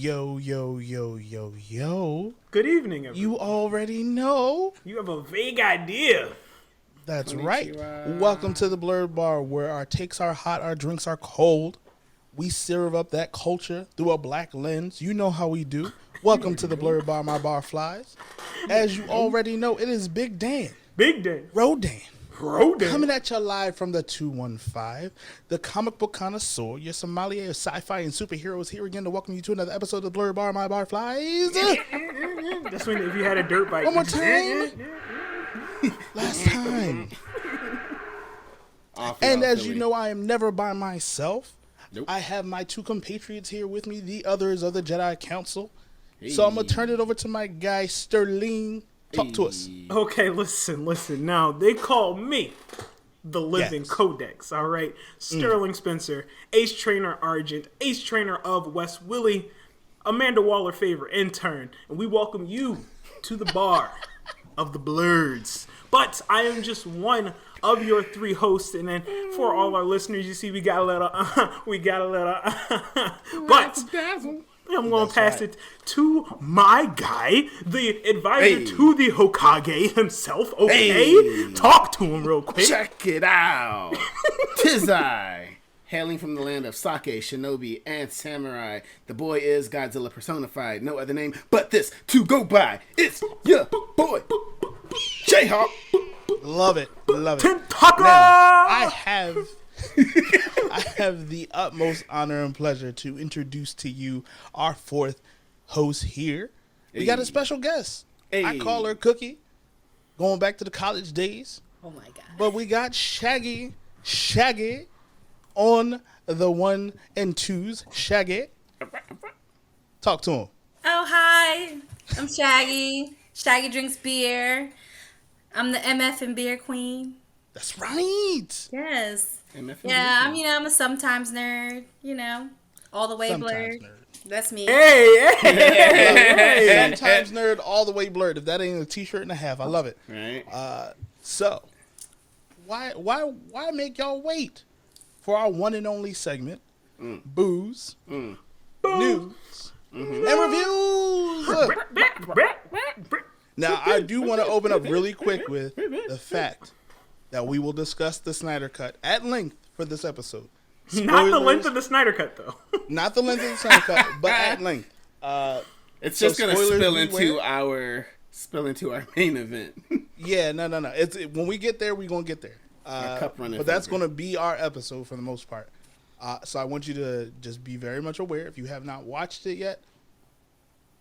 Yo, yo, yo, yo, yo. Good evening, everyone. You already know. You have a vague idea. That's Konnichiwa. right. Welcome to the Blurred Bar, where our takes are hot, our drinks are cold. We serve up that culture through a black lens. You know how we do. Welcome to the Blurred Bar, my bar flies. As you already know, it is Big Dan. Big Dan. Rodan. Rodan. Coming at you live from the 215, the comic book connoisseur, your sommelier of sci-fi and superheroes, here again to welcome you to another episode of the Blurred Bar, my bar flies. That's when if you had a dirt bike. One more time. Last time. And as you know, I am never by myself. Nope. I have my two compatriots here with me, the others of the Jedi Council. Hey. So I'm going to turn it over to my guy, Sterling. Talk to us. Okay, listen. Now, they call me the Living Codex, all right? Sterling Spencer, Ace Trainer Argent, Ace Trainer of West Willie, Amanda Waller favorite intern, and we welcome you to the bar of the Blurds. But I am just one of your three hosts, and then for all our listeners, you see we got a little, but I'm going to pass it to my guy, the advisor to the Hokage himself, okay? Hey. Talk to him real quick. Check it out. 'Tis I, hailing from the land of sake, shinobi, and samurai. The boy is Godzilla personified. No other name but this to go by. It's your boy, J-Hawk. Love it. Tentaka! Now, I have the utmost honor and pleasure to introduce to you our fourth host here. We got a special guest. I call her Cookie, going back to the college days. Oh my God. But we got Shaggy on the 1 and 2s. Shaggy. Talk to him. Oh, hi. I'm Shaggy. Shaggy drinks beer. I'm the MF and beer queen. That's right. Yes. MF Yeah, I'm a sometimes nerd, all the way Sometimes blurred. nerd. That's me. Hey. Sometimes nerd, all the way blurred. If that ain't a t-shirt and a half, I love it. Right. So, why make y'all wait for our one and only segment, booze, news, and reviews? Now, I do want to open up really quick with the fact that we will discuss the Snyder Cut at length for this episode. Spoilers, not the length of the Snyder Cut, though. Not the length of the Snyder Cut, but at length. It's just gonna spill into our main event. Yeah, no. When we get there, we're gonna get there. But that's gonna be our episode for the most part. So I want you to just be very much aware. If you have not watched it yet,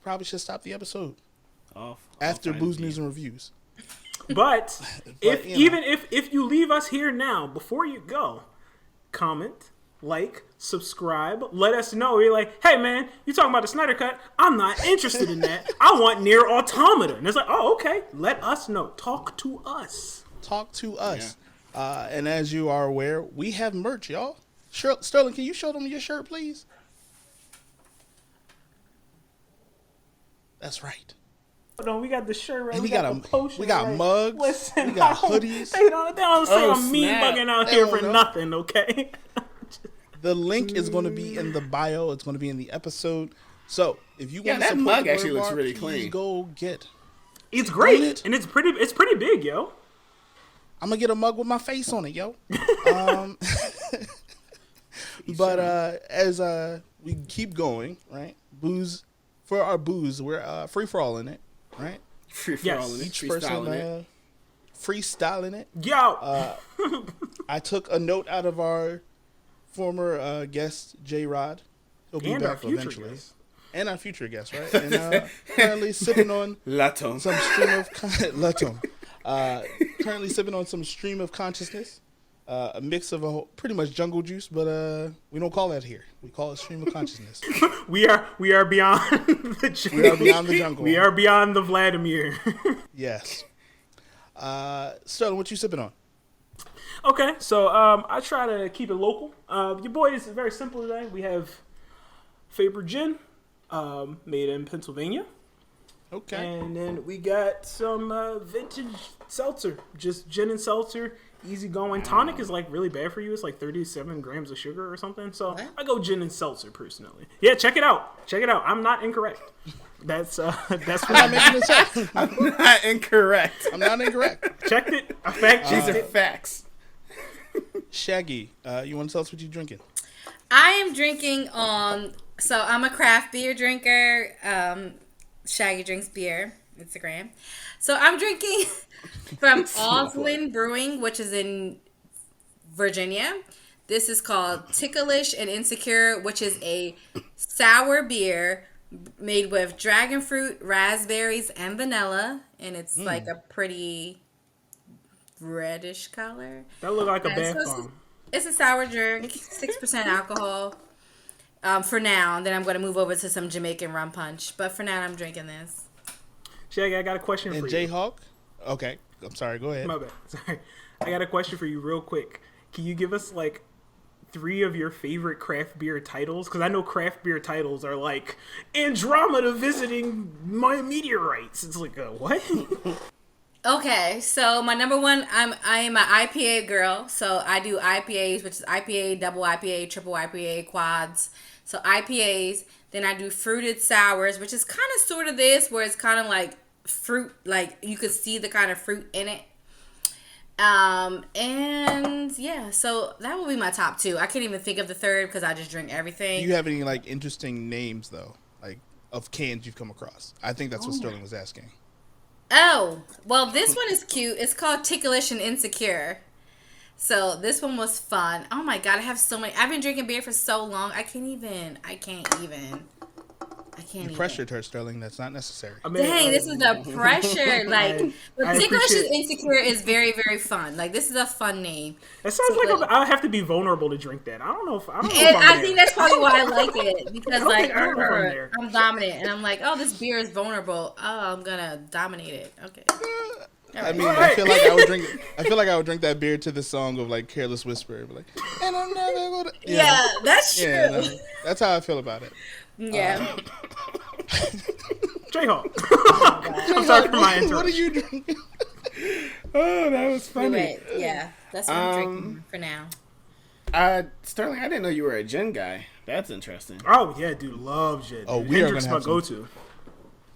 probably should stop the episode after booze, news, and reviews. But if you leave us here now, before you go, comment, like, subscribe, let us know. You're like, hey man, you talking about the Snyder Cut? I'm not interested in that. I want Near Automata. And it's like, oh, okay. Let us know. Talk to us. Yeah. And as you are aware, we have merch, y'all. Sterling, can you show them your shirt, please? That's right. No, we got the shirt right. And we got the potion. We got right. mugs. Listen, we got hoodies. They don't say I'm mean snap. bugging out here for nothing, okay? The link is going to be in the bio. It's going to be in the episode. So if you want to that support mug the actually Blurred looks Bar, really please clean. Go get. It's great, and it's pretty big, yo. I'm gonna get a mug with my face on it, yo. But as we keep going, right? Booze for our booze, we're free for all in it, right? Free for all in it. Each person freestyling it. Yo, I took a note out of our former guest J Rod. He'll be and back our future eventually. guest. And our future guest, right? And currently sipping on Laton. some stream of Laton. Currently sipping on some stream of consciousness. A mix of pretty much jungle juice, but we don't call that here. We call it stream of consciousness. we are beyond the jungle. We are beyond the jungle. We are beyond the Vladimir. Yes. Sterling, what you sipping on? Okay, so I try to keep it local. Your boy is very simple today. We have Faber Gin, made in Pennsylvania. Okay. And then we got some vintage seltzer, just gin and seltzer easy going. Tonic is like really bad for you. It's like 37 grams of sugar or something. So I go gin and seltzer personally. Yeah, check it out. I'm not incorrect. That's what I'm making this up. I'm not incorrect. Checked it. I fact checked These are it. facts. Shaggy, you want to tell us what you're drinking? I am drinking so I'm a craft beer drinker. Shaggy drinks beer. Instagram. So I'm drinking from Oswin Brewing, which is in Virginia. This is called Ticklish and Insecure, which is a sour beer made with dragon fruit, raspberries, and vanilla. And it's like a pretty reddish color. That look like a bath bomb. It's a sour drink, 6% alcohol. For now, then I'm going to move over to some Jamaican rum punch. But for now, I'm drinking this. Shaggy, I got a question for you. And Jayhawk? Okay. I'm sorry. Go ahead. My bad. Sorry. I got a question for you real quick. Can you give us, like, 3 of your favorite craft beer titles? Because I know craft beer titles are like, Andromeda visiting my meteorites. It's like, what? Okay, so my number one, I am an IPA girl. So I do IPAs, which is IPA, double IPA, triple IPA, quads. So IPAs. Then I do fruited sours, which is kind of sort of this, where it's kind of like fruit, like you could see the kind of fruit in it. And yeah, so that will be my top 2. I can't even think of the third because I just drink everything. Do you have any like interesting names though, like of cans you've come across? I think that's what Sterling was asking. Oh, well, this one is cute. It's called Ticklish and Insecure. So this one was fun. Oh my God, I have so many. I've been drinking beer for so long. I can't even. You pressured her, Sterling. That's not necessary. Dang, this is the pressure. Like, but Ticklish and Insecure is very, very fun. Like, this is a fun name. It sounds like I have to be vulnerable to drink that. I don't know if I'm I think that's probably why I like it, because like I'm dominant, and I'm like, oh, this beer is vulnerable. Oh, I'm gonna dominate it. Okay. I mean, I feel like I would drink. I feel like I would drink that beer to the song of like "Careless Whisper," like, and I'm never gonna. Yeah, that's true. Yeah, no, that's how I feel about it. Yeah. Jayhawk. I'm sorry for my interruption. What are you drinking? Oh, that was funny. Right. Yeah, that's what I'm drinking for now. Sterling, I didn't know you were a gin guy. That's interesting. Oh yeah, dude, love gin. Oh, we are Hendrick's my go-to.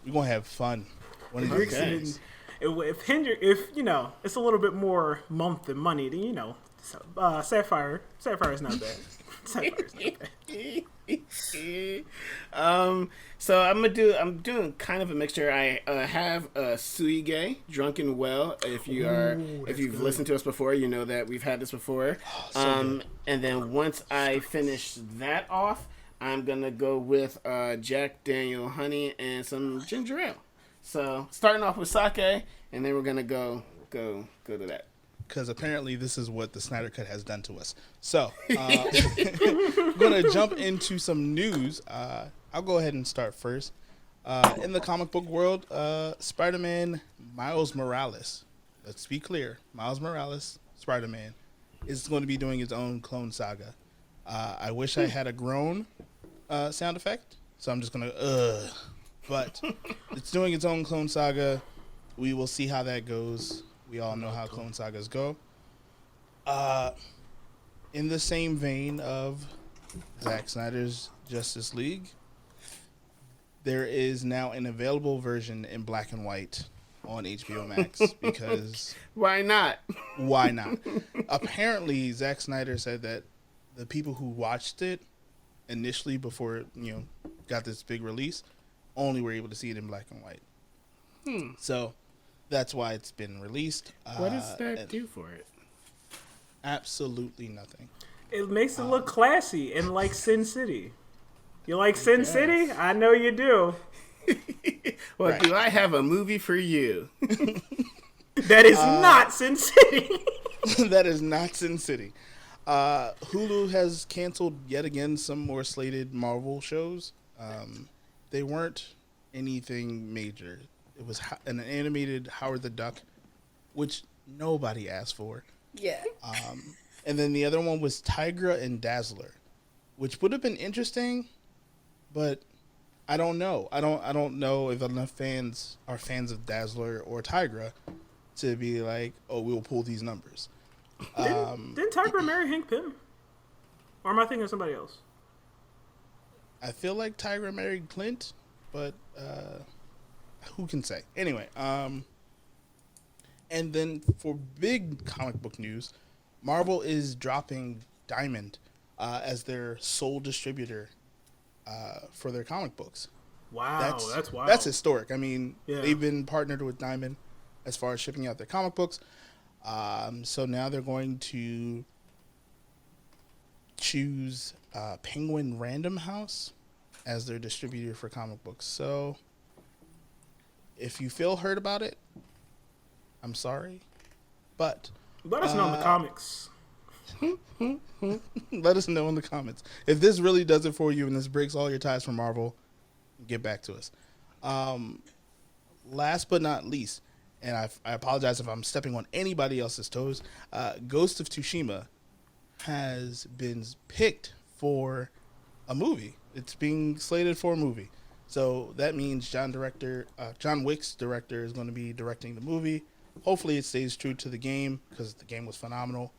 We're gonna have fun. One of these days. If you know, it's a little bit more month than money, then you know, Sapphire is not bad. Sapphire's not bad. So I'm doing kind of a mixture. I have a Suige, Drunken Well. If you've listened to us before, you know that we've had this before. And then once I finish that off, I'm gonna go with Jack Daniel Honey and some ginger ale. So starting off with sake, and then we're gonna go to that. Because apparently this is what the Snyder Cut has done to us. So, I'm going to jump into some news. I'll go ahead and start first. In the comic book world, Spider-Man Miles Morales, let's be clear, Miles Morales, Spider-Man, is going to be doing his own clone saga. I wish I had a groan sound effect, so I'm just going to, but it's doing its own clone saga. We will see how that goes. We all know how clone sagas go. In the same vein of Zack Snyder's Justice League, there is now an available version in black and white on HBO Max because... Why not? Why not? Apparently, Zack Snyder said that the people who watched it initially before it, got this big release only were able to see it in black and white. So... that's why it's been released. What does that do for it? Absolutely nothing. It makes it look classy and like Sin City. You like Sin City? I know you do. Well, right. Do I have a movie for you? That is not Sin City. That is not Sin City. Hulu has canceled yet again some more slated Marvel shows. They weren't anything major. It was an animated Howard the Duck, which nobody asked for. Yeah. And then the other one was Tigra and Dazzler, which would have been interesting, but I don't know. I don't know if enough fans are fans of Dazzler or Tigra to be like, oh, we'll pull these numbers. Didn't Tigra marry Hank Pym? Or am I thinking of somebody else? I feel like Tigra married Clint, but who can say? Anyway, and then for big comic book news, Marvel is dropping Diamond as their sole distributor for their comic books. Wow, that's wild. That's historic. I mean, they've been partnered with Diamond as far as shipping out their comic books. So now they're going to choose Penguin Random House as their distributor for comic books. So if you feel hurt about it, I'm sorry, but let us know in the comments. Let us know in the comments if this really does it for you and this breaks all your ties from Marvel. Get back to us. Last but not least, and I apologize if I'm stepping on anybody else's toes, Ghost of Tsushima has been picked for a movie. It's being slated for a movie. So that means John Wick's director is going to be directing the movie. Hopefully it stays true to the game because the game was phenomenal.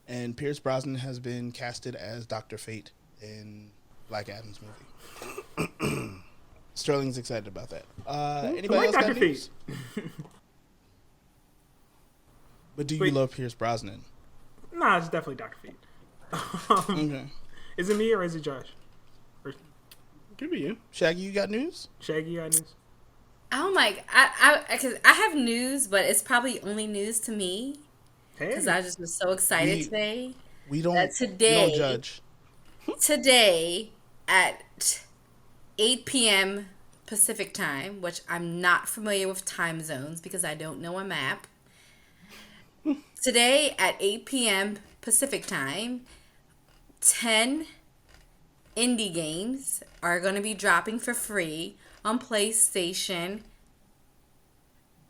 And Pierce Brosnan has been casted as Dr. Fate in Black Adam's movie. Sterling's excited about that. Anybody else got news? But do you love Pierce Brosnan? Nah, it's definitely Dr. Fate. Okay. Is it me or is it Josh? Could be you. Shaggy, you got news? Shaggy, you got news? Oh my! I have news, but it's probably only news to me because I just was so excited today. We don't judge. Today at 8 p.m. Pacific time, which I'm not familiar with time zones because I don't know a map. Today at 8 p.m. Pacific time, 10 indie games are going to be dropping for free on PlayStation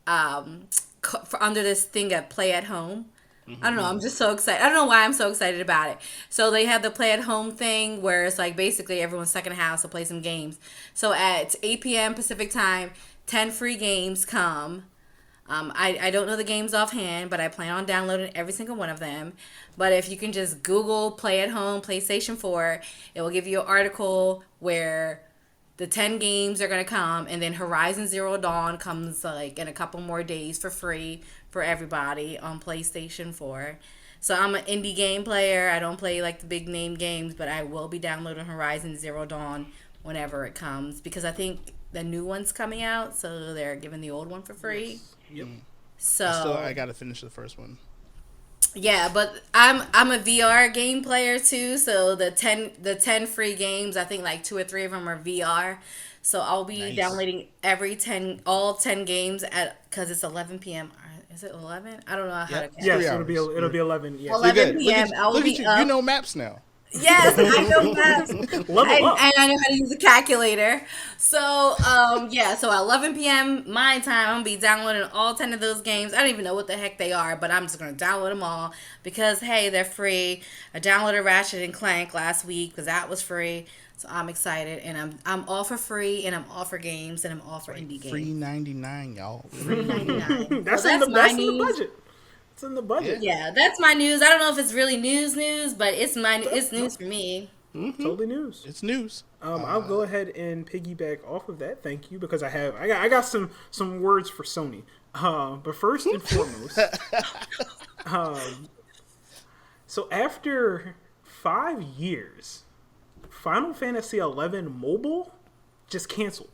under this thing at Play at Home. I don't know. I'm just so excited. I don't know why I'm so excited about it. So they have the Play at Home thing where it's like basically everyone's stuck in a house to play some games. So at 8 p.m. Pacific time, 10 free games come. I don't know the games offhand, but I plan on downloading every single one of them. But if you can just Google Play at Home PlayStation 4, it will give you an article where the 10 games are going to come, and then Horizon Zero Dawn comes like in a couple more days for free for everybody on PlayStation 4. So I'm an indie game player. I don't play like the big name games, but I will be downloading Horizon Zero Dawn whenever it comes because I think the new one's coming out, so they're giving the old one for free. Yes. Yep. So I gotta finish the first one. Yeah, but I'm a VR game player too. So the 10 free games, I think like 2 or 3 of them are VR. So I'll be downloading all 10 games because it's 11 p.m. Is it 11? I don't know how to count. Yes, it'll be 11. Yes. 11 p.m. I'll be up. You know maps now. Yes, I know maps. And I know how to use a calculator. So, so at 11 p.m. my time, I'm going to be downloading all 10 of those games. I don't even know what the heck they are, but I'm just going to download them all because, hey, they're free. I downloaded Ratchet & Clank last week because that was free. So I'm excited, and I'm all for free, and I'm all for games, and I'm all for indie games. Free 99, y'all. Free 99. That's in the budget. It's in the budget. Yeah, that's my news. I don't know if it's really news, but it's news for me. Mm-hmm. Totally news. It's news. I'll go ahead and piggyback off of that. Thank you, because I got some words for Sony. But first and foremost, so after 5 years, Final Fantasy XI Mobile just canceled.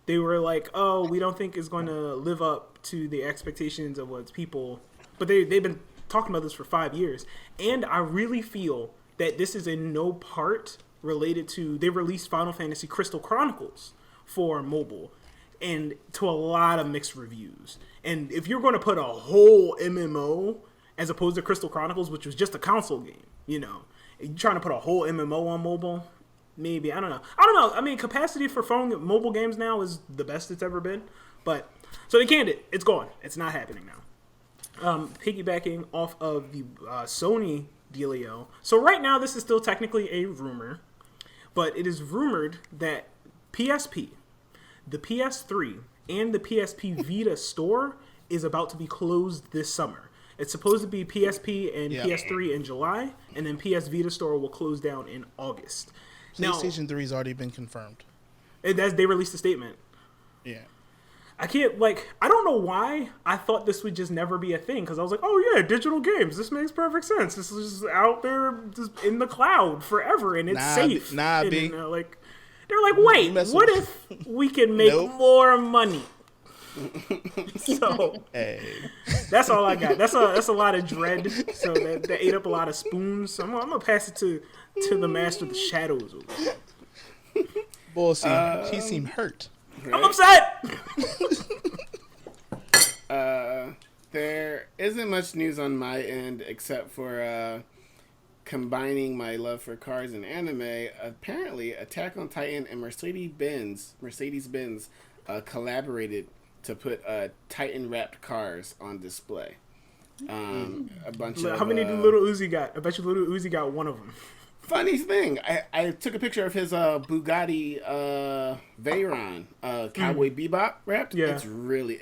They were like, "Oh, we don't think it's going to live up to the expectations of what people." But they've been talking about this for 5 years. And I really feel that this is in no part related to... They released Final Fantasy Crystal Chronicles for mobile. And to a lot of mixed reviews. And if you're going to put a whole MMO as opposed to Crystal Chronicles, which was just a console game, you're trying to put a whole MMO on mobile... Maybe. I don't know. I mean, capacity for phone mobile games now is the best it's ever been. But... So they canned it. It's gone. It's not happening now. Piggybacking off of the Sony dealio. So right now, this is still technically a rumor, but it is rumored that PSP, the PS3, and the PSP Vita store is about to be closed this summer. It's supposed to be PSP and PS3 in July, and then PS Vita store will close down in August. PlayStation 3 has already been confirmed. They released a statement. Yeah. I don't know why I thought this would just never be a thing, because I was like, oh yeah, digital games, this makes perfect sense. This is just out there just in the cloud forever, and it's safe. B. They're like, wait, what if we can make more money? So that's all I got. That's a lot of dread. So that ate up a lot of spoons. So I'm gonna pass it to the master of the shadows. Boy, he seemed hurt. Right? I'm upset. There isn't much news on my end except for combining my love for cars and anime. Apparently, Attack on Titan and Mercedes-Benz collaborated to put Titan wrapped cars on display. A bunch of. How many did Little Uzi got? I bet you Little Uzi got one of them. Funny thing, I took a picture of his Bugatti Veyron Cowboy Bebop wrapped. Yeah. It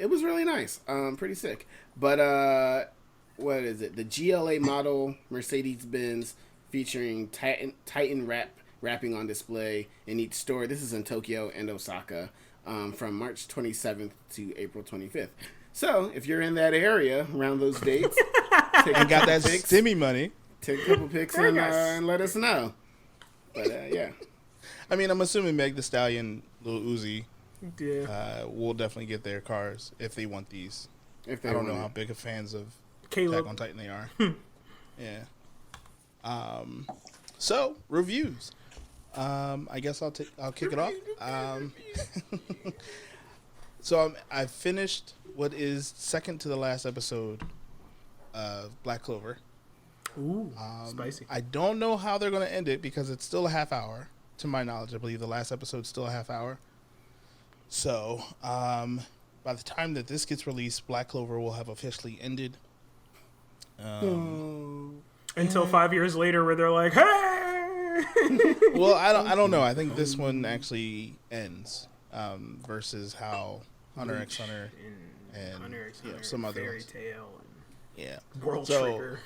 was really nice. Pretty sick. But what is it? The GLA model Mercedes-Benz featuring Titan wrapping on display in each store. This is in Tokyo and Osaka from March 27th to April 25th. So if you're in that area around those dates, and got that stimmy money. Take a couple pics and let us know. But yeah, I mean, I'm assuming Meg the Stallion, Lil Uzi, will definitely get their cars if they want these. I don't know how big of fans of Attack on Titan they are. Yeah. So reviews. I guess I'll kick it off. So I finished what is second to the last episode of Black Clover. Ooh, spicy. I don't know how they're going to end it because it's still a half hour. To my knowledge, I believe the last episode's still a half hour. So, by the time that this gets released, Black Clover will have officially ended. Until 5 years later, where they're like, "Hey!" Well, I don't know. I think this one actually ends versus how Hunter x Hunter and Hunter x Hunter, some other Fairy ones. Tail. Yeah. World Trigger.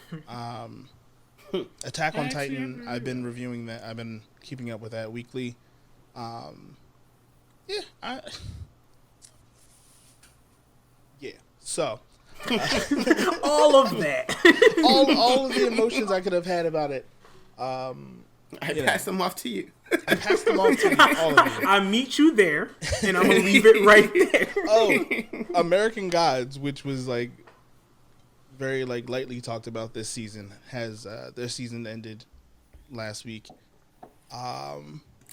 Attack on Titan, I've been reviewing that. I've been keeping up with that weekly. All of that. all of the emotions I could have had about it. I pass them off to you. I pass them off to all of you. I meet you there, and I'm going to leave it right there. American Gods, which was like very lightly talked about this season, has their season ended last week.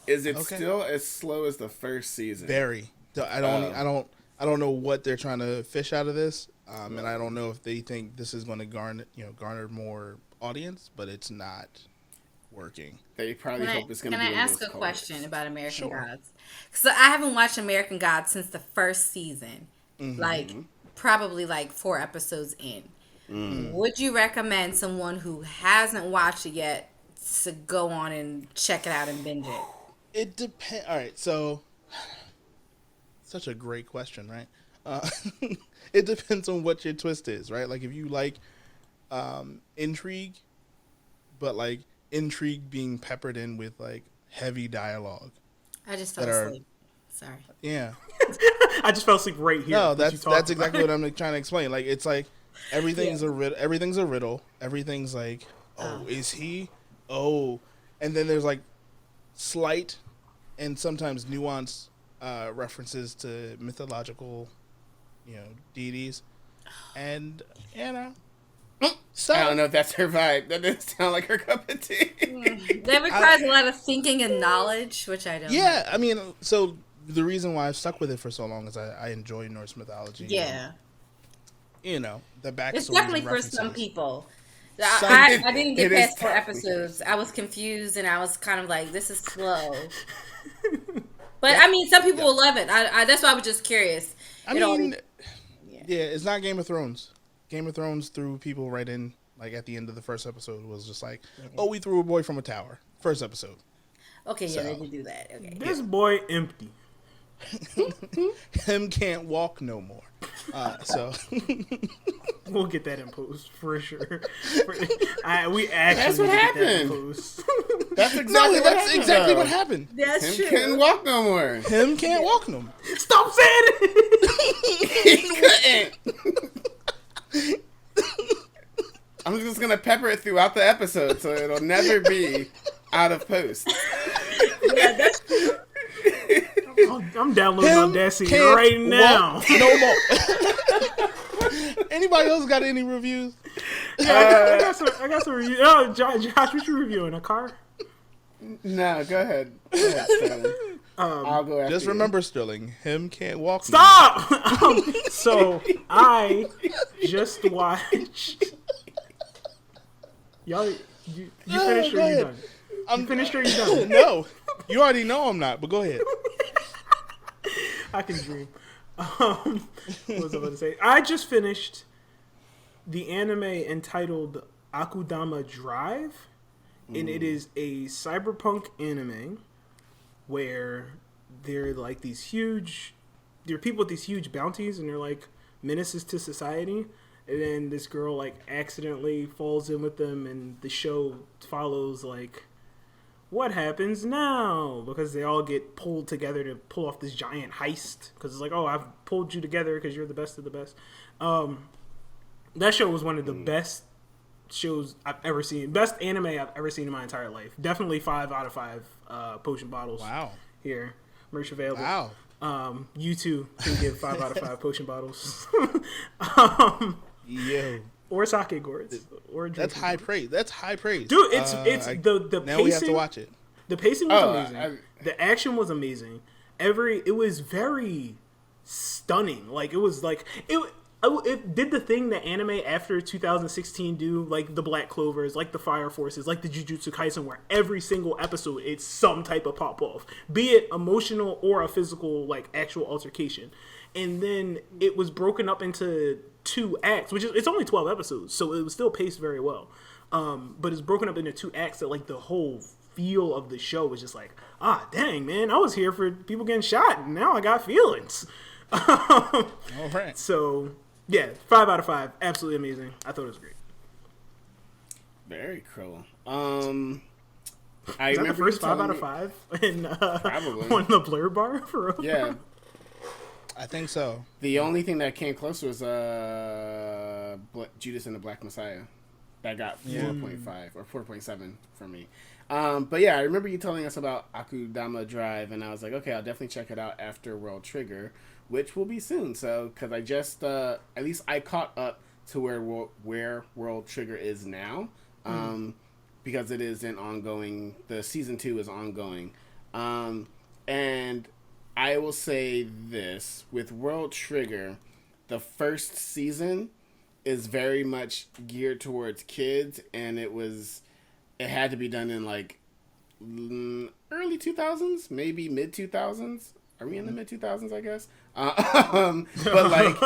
Is it still as slow as the first season? Very. I don't know what they're trying to fish out of this, and I don't know if they think this is going to garner more audience, but it's not working. They probably hope it's going to be. Can I ask a question about American Gods? Because I haven't watched American Gods since the first season, probably 4 episodes in. Would you recommend someone who hasn't watched it yet to go on and check it out and binge it? It depends. All right, so such a great question, right? It depends on what your twist is, right? Like if you like intrigue, but intrigue being peppered in with heavy dialogue. I just fell asleep. Sorry. Yeah. I just fell asleep right here. No, that's exactly what I'm trying to explain. It's everything's a riddle. Everything's a riddle. Everything's is he? Oh, and then there's slight and sometimes nuanced references to mythological, deities, and so I don't know if that's her vibe. That doesn't sound like her cup of tea. That requires a lot of thinking and knowledge, which I don't. Yeah, I mean, so the reason why I've stuck with it for so long is I enjoy Norse mythology. Yeah. The backstory. It's definitely for some people. I didn't get past 4 episodes. I was confused and I was kind of this is slow. But I mean, some people will love it. That's why I was just curious. It's not Game of Thrones. Game of Thrones threw people right in. At the end of the first episode was just we threw a boy from a tower. First episode. Okay, they did do that. Okay. This boy empty. Him can't walk no more. So we'll get that in post for sure. We actually that's what happened. That's exactly what happened. That's Him true. can't walk no more. Him can't walk no more. Stop saying it. He couldn't. I'm just gonna pepper it throughout the episode so it'll never be out of post. Yeah, that's I'm downloading Audacity right now. No more. Anybody else got any reviews? Yeah, I got some reviews. Oh, Josh, what you reviewing? A car? No, go ahead. Sterling. I'll go after Just you. remember, Sterling, him can't walk. Stop! So I just watched. Y'all, you finished or you done? You finished or you done? No, you already know I'm not. But go ahead. I can dream. What was I about to say? I just finished the anime entitled Akudama Drive, and it is a cyberpunk anime where they're like these huge, there are people with these huge bounties, and they're like menaces to society. And then this girl like accidentally falls in with them, and the show follows like what happens now, because they all get pulled together to pull off this giant heist, because it's like, oh, I've pulled you together because you're the best of the best. That show was one of the best shows I've ever seen, best anime I've ever seen in my entire life. Definitely 5 out of 5 potion bottles. Wow. Here, merch available. Wow. You too can give 5 out of 5 potion bottles. Yo. Or sake gourds. Or That's high praise. That's high praise. Dude, it's the now pacing. we have to watch it. The pacing was amazing. The action was amazing. It was very stunning. Like, it was like it did the thing that anime after 2016 do, like the Black Clovers, like the Fire Forces, like the Jujutsu Kaisen, where every single episode it's some type of pop off, be it emotional or a physical, like actual altercation. And then it was broken up into 2 acts, which is, it's only 12 episodes, so it was still paced very well. But it's broken up into 2 acts that like the whole feel of the show was just like, dang, man, I was here for people getting shot, and now I got feelings. All right. So yeah, 5 out of 5, absolutely amazing. I thought it was great. Very cool. Is that the first 5 out of 5 in probably on the blurb bar for real? Yeah. I think so. The only thing that came close was Judas and the Black Messiah. That got 4.5 or 4.7 from me. But yeah, I remember you telling us about Akudama Drive, and I was like, okay, I'll definitely check it out after World Trigger, which will be soon. So, because I just, at least I caught up to where World Trigger is now, because it is an ongoing, the season 2 is ongoing. And I will say this, with World Trigger, the first season is very much geared towards kids, and it had to be done in like early 2000s, maybe mid 2000s. Are we in the mid 2000s? I guess. But like,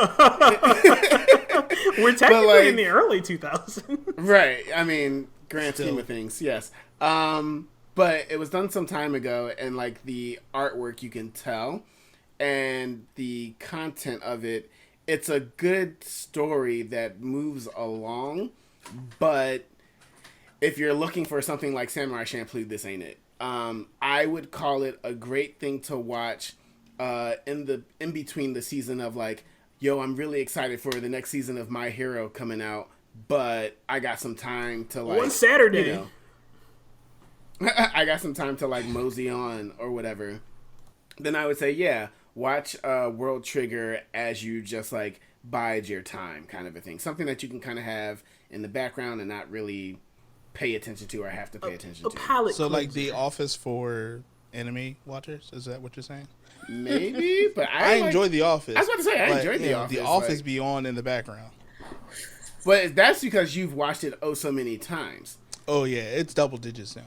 we're technically in the early 2000s, right? I mean, grand scheme of things, yes. But it was done some time ago, and like the artwork, you can tell, and the content of it, it's a good story that moves along, but if you're looking for something like Samurai Champloo, this ain't it. I would call it a great thing to watch in between the season of like, yo, I'm really excited for the next season of My Hero coming out, but I got some time to like one Saturday. You know, I got some time to like mosey on or whatever. Then I would say, yeah, watch World Trigger as you just like bide your time, kind of a thing. Something that you can kind of have in the background and not really pay attention to or have to pay attention to. Palette so cleanser. like The Office for anime watchers? Is that what you're saying? Maybe, but I enjoy The Office. I was about to say, I enjoyed The Office. The Office be on in the background. But that's because you've watched it so many times. Oh yeah, it's double digits now.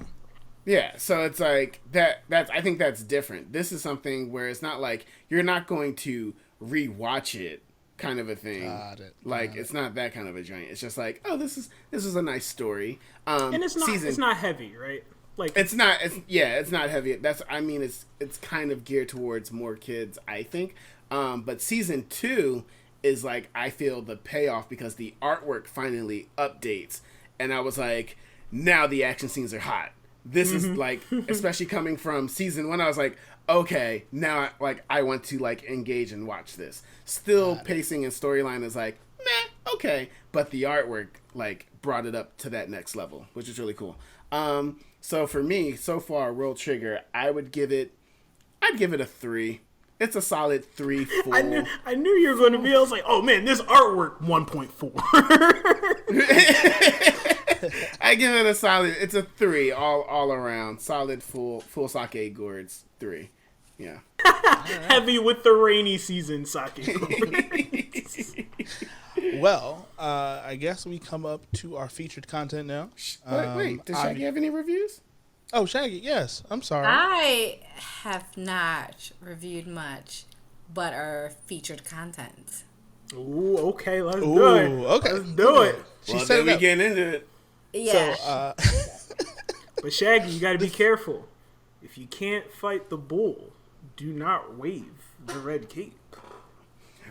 Yeah, so it's like that's I think that's different. This is something where it's not like you're not going to rewatch it, kind of a thing. Got it. Like it's not that kind of a joint. It's just like, oh, this is a nice story. And it's not heavy, right? Like it's not heavy. It's kind of geared towards more kids, I think. But season 2 is like, I feel the payoff because the artwork finally updates, and I was like, now the action scenes are hot. This is like, especially coming from season 1, I was like, okay, now I want to like engage and watch this. Still, pacing and storyline is like, meh, okay, but the artwork like brought it up to that next level, which is really cool. So for me, so far, World Trigger, I'd give it a 3. It's a solid 3, 4. I knew you were going to be. I was like, oh man, this artwork 1.4. I give it a solid. It's a 3 all around. Solid full sake gourds 3. Yeah. Heavy with the rainy season sake gourds. Well, I guess we come up to our featured content now. Wait, does Shaggy have any reviews? Oh, Shaggy, yes. I'm sorry. I have not reviewed much, but our featured content. Ooh, okay, let's do it. Okay. Let's do it. Well, then we get into it. Yeah. So, but Shaggy, you got to be careful. If you can't fight the bull, do not wave the red cape.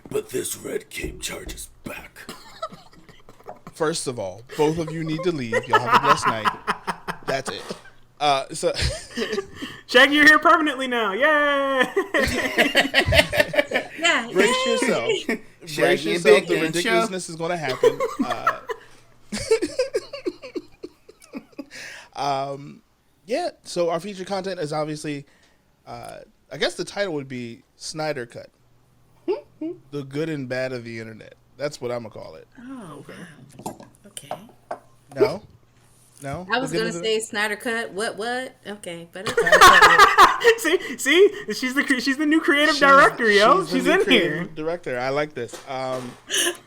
But this red cape charges back. First of all, both of you need to leave. Y'all have a blessed night. That's it. So Shaggy, you're here permanently now. Yay! Yeah. Brace yourself. Brace yourself. The ridiculousness is going to happen. Yeah. So our featured content is obviously, I guess the title would be Snyder Cut. The good and bad of the internet. That's what I'm gonna call it. Oh, wow. Okay. No. I was gonna say Snyder Cut. What? Okay, but see, she's the new creative director, yo. She's in here. Director, I like this.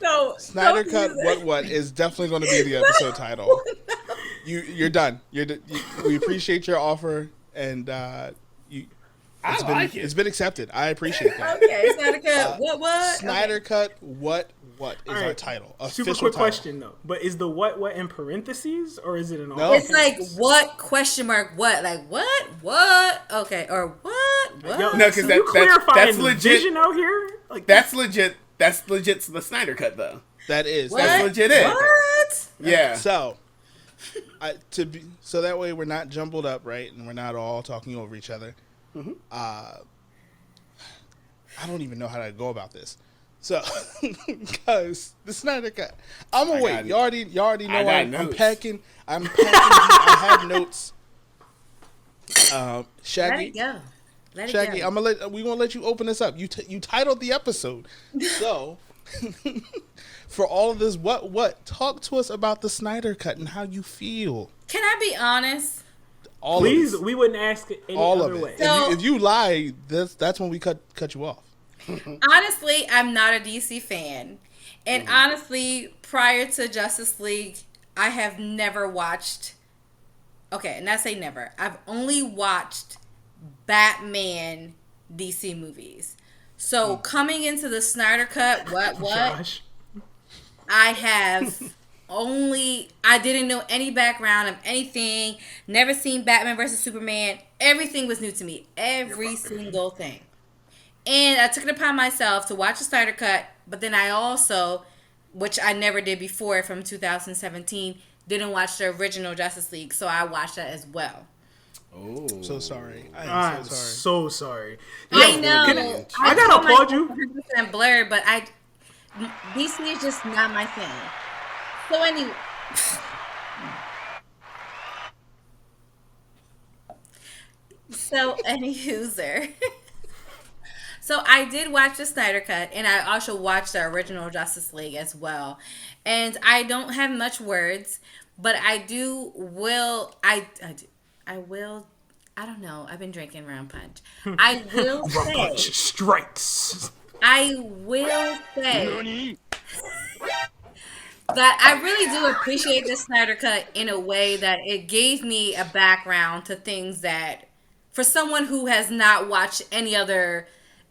No, Snyder Cut. What is definitely going to be the episode title. No. You're done. We appreciate your offer, and it's been accepted. I appreciate that. Okay, Snyder Cut. What? Snyder Cut. What is our title? Super quick question though. But is the what in parentheses or is it an all? No. It's like what question mark what like what okay or what Yo, no, because that's legit. Vision out here like that's legit. That's legit. The Snyder Cut though. That is. What? That's legit. It. What? Yeah. So. So that way we're not jumbled up, right, and we're not all talking over each other. Mm-hmm. I don't even know how to go about this. So, because the Snyder Cut, I'm gonna wait. You already know I'm packing. I have notes. Shaggy, Let it Shaggy, go. we gonna let you open this up. You titled the episode, so. For all of this, what? Talk to us about the Snyder Cut and how you feel. Can I be honest? Please, we wouldn't ask it any other way. So, if you lie, that's when we cut you off. Honestly, I'm not a DC fan. And honestly, prior to Justice League, I have never watched... Okay, and I say never. I've only watched Batman DC movies. So, coming into the Snyder Cut, what? Josh. I didn't know any background of anything, never seen Batman versus Superman. Everything was new to me. Every single thing. And I took it upon myself to watch the Snyder Cut, but then I also, which I never did before from 2017, didn't watch the original Justice League, so I watched that as well. Oh, so sorry. I'm so sorry. I know. I gotta applaud you. 100% blurred, but DC is just not my thing. So anyway, any user. So I did watch the Snyder Cut, and I also watched the original Justice League as well. And I don't have much words, but I don't know. I've been drinking rum punch. I will say. Rum punch strikes. I will say that I really do appreciate the Snyder Cut in a way that it gave me a background to things that, for someone who has not watched any other,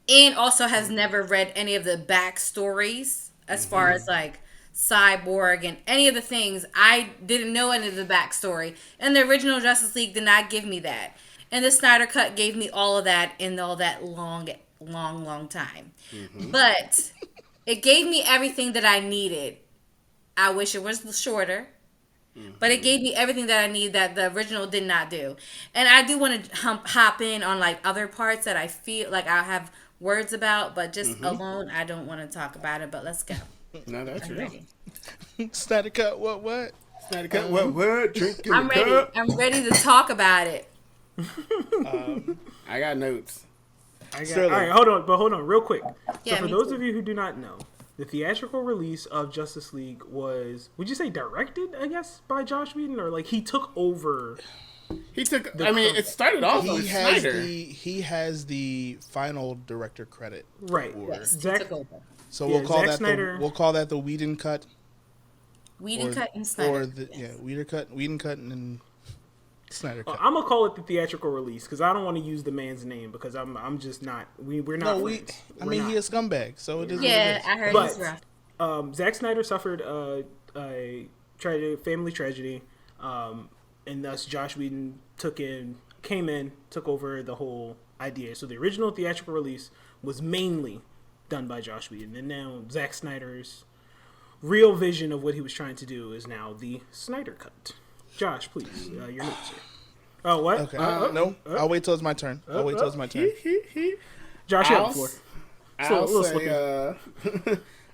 and also has never read any of the backstories as far as like Cyborg and any of the things. I didn't know any of the backstory. And the original Justice League did not give me that. And the Snyder Cut gave me all of that in all that long time. Mm-hmm. But it gave me everything that I needed. I wish it was shorter. Mm-hmm. But it gave me everything that I need that the original did not do. And I do want to hop in on like other parts that I feel like I have words about, but just alone, I don't want to talk about it. But let's go. No, that's ready. Snyder Cut, what? Snyder Cut, what? Drinking I'm ready. cup. I'm ready to talk about it. I got notes. All right, hold on, real quick. Yeah, so for those of you who do not know, the theatrical release of Justice League was, would you say directed, I guess, by Joss Whedon? Or like he took over? It started off with Snyder. He has the final director credit. Right. Yes, Zack, so we'll call that Snyder. we'll call that the Whedon cut. Cut and Snyder. Whedon cut and then Snyder Cut. I'm gonna call it the theatrical release because I don't want to use the man's name because I'm just not. We're not. No, friends. he a scumbag, so it is. Yeah, I heard he's rough. Zack Snyder suffered a family tragedy, and thus Joss Whedon came in, took over the whole idea. So the original theatrical release was mainly done by Joss Whedon, and now Zack Snyder's real vision of what he was trying to do is now the Snyder Cut. Josh, please, your notes here. Oh, what? Okay. No, I'll wait till it's my turn. Josh, you have the floor.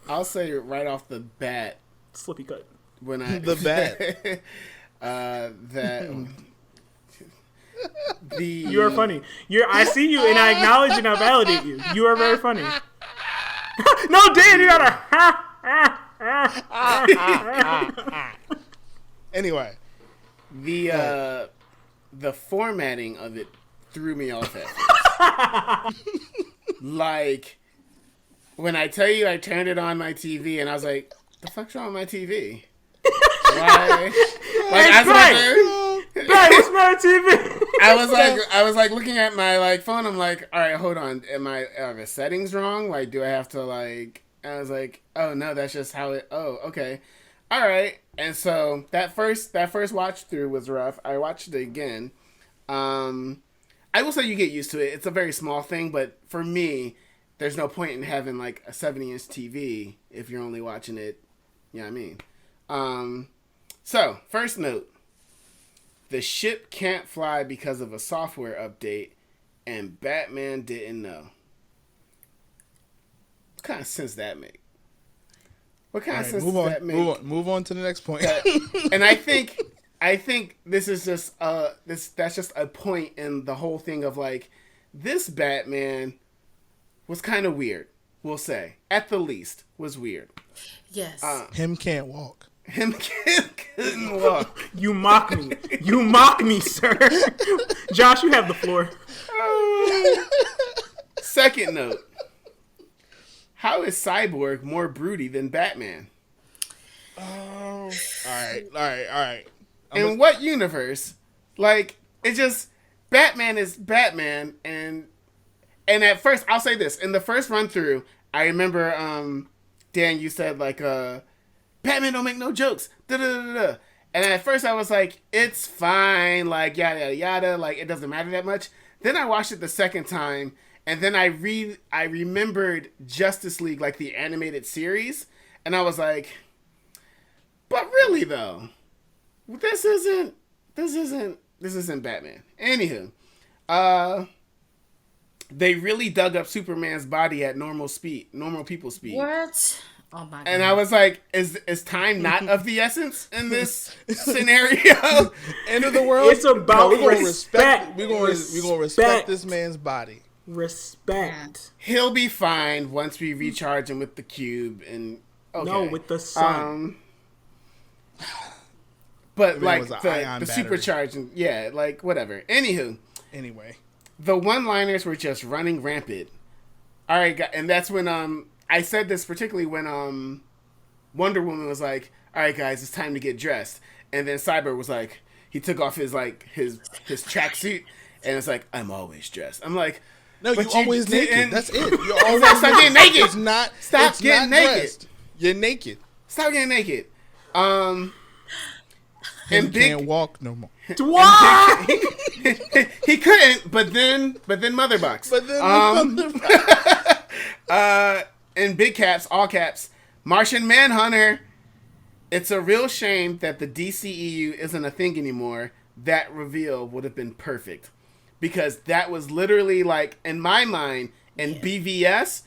I'll say right off the bat. Slippy cut. When I the bat. You are funny. I see you and I acknowledge and I validate you. You are very funny. No, Dan, you gotta. Anyway, the formatting of it threw me off at first. Like, when I tell you I turned it on my TV and I was like, the fuck's wrong with my TV? Why? What's my TV? I was like looking at my phone. I'm like, all right, hold on. Are the settings wrong? Like, do I have to like? And I was like, oh no, that's just how it. Oh, okay, all right. And so that first watch through was rough. I watched it again. I will say you get used to it. It's a very small thing, but for me, there's no point in having like a 70-inch TV if you're only watching it. You know what I mean? So first note. The ship can't fly because of a software update, and Batman didn't know. What kind of sense that make? What kind of sense does that make? Move on to the next point. And I think this is just that's just a point in the whole thing of like, this Batman was kind of weird. We'll say, at the least, was weird. Yes. Him can't walk. Him couldn't walk. You mock me. You mock me, sir. Josh, you have the floor. Second note. How is Cyborg more broody than Batman? Oh. All right. In what universe? Like, it's just, Batman is Batman, and at first, I'll say this. In the first run through, I remember, Dan, you said, like, Batman don't make no jokes. Da-da-da-da. And at first I was like, it's fine. Like, yada, yada, yada. Like, it doesn't matter that much. Then I watched it the second time. And then I remembered Justice League, like the animated series. And I was like, but really though, this isn't Batman. Anywho, they really dug up Superman's body at normal people speed. What? Oh my God. And I was like, is time not of the essence in this scenario? End of the world? It's about respect. We're going to respect this man's body. Respect. He'll be fine once we recharge him with the cube and no, with the sun. But like the supercharging, yeah, like whatever. Anyway, the one-liners were just running rampant. All right, and that's when I said this particularly when Wonder Woman was like, all right, guys, it's time to get dressed. And then Cyber was like, he took off his tracksuit and it's like, I'm always dressed. I'm like, no, you always naked. That's it. You're always stop getting naked. Stop getting naked. You're naked. Stop getting naked. And can't walk no more. What? He couldn't, but then Motherbox. But then in big caps, all caps, Martian Manhunter. It's a real shame that the DCEU isn't a thing anymore. That reveal would have been perfect. Because that was literally like, in my mind, in BVS,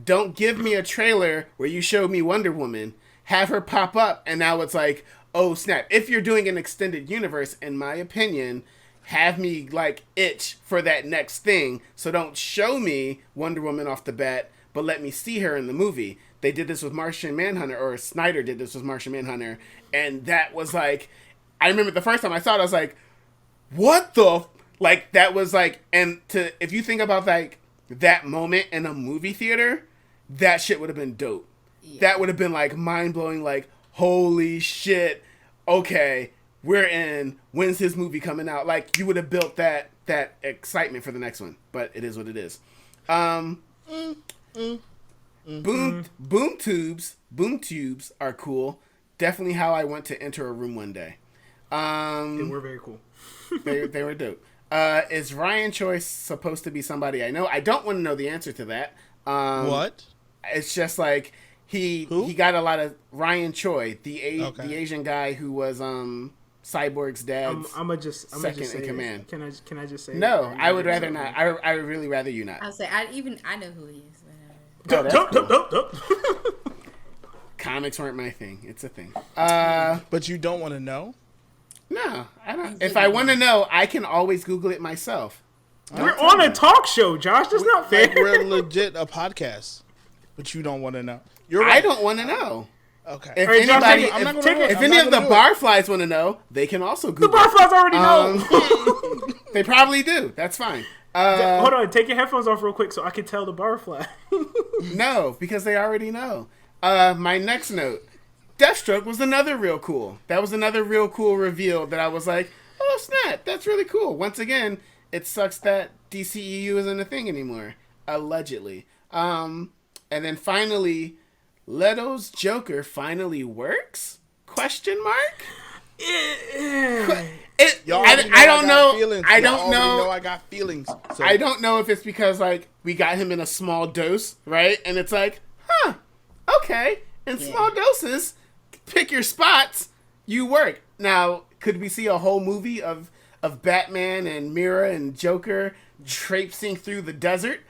don't give me a trailer where you show me Wonder Woman, have her pop up, and now it's like, oh snap. If you're doing an extended universe, in my opinion, have me like itch for that next thing. So don't show me Wonder Woman off the bat, but let me see her in the movie. They did this with Martian Manhunter, or Snyder did this with Martian Manhunter, and that was like, I remember the first time I saw it, I was like, what the like, that was like, and if you think about like that moment in a movie theater, that shit would have been dope. Yeah. That would have been like mind-blowing, like, holy shit, okay, we're in, when's his movie coming out? Like, you would have built that excitement for the next one, but it is what it is. Boom tubes are cool. Definitely how I want to enter a room one day. They were very cool. they were dope. Is Ryan Choi supposed to be somebody I know? I don't want to know the answer to that. What? It's just like he got a lot of Ryan Choi, the Asian guy who was Cyborg's dad's second in command. Can I just say? No, I would rather not. I would really rather you not. I'll say I know who he is. Comics weren't my thing. It's a thing. But you don't want to know? No, I don't. If I want to know, I can always Google it myself. We're on a talk show, Josh. That's not fair. Like, we're legit a podcast, but you don't want to know. You're right. I don't want to know. Okay. If anybody, if any of the barflies want to know, they can also Google. The barflies already know. They probably do. That's fine. Hold on, take your headphones off real quick so I can tell the barfly. No, because they already know. My next note. Deathstroke was another real cool. That was another real cool reveal that I was like, oh snap, that's really cool. Once again, it sucks that DCEU isn't a thing anymore. Allegedly. And then finally, Leto's Joker finally works? Question mark? I don't know. I don't know. I got feelings. So. I don't know if it's because like we got him in a small dose, right? And it's like, okay, in small doses, pick your spots, you work. Now, could we see a whole movie of Batman and Mira and Joker traipsing through the desert?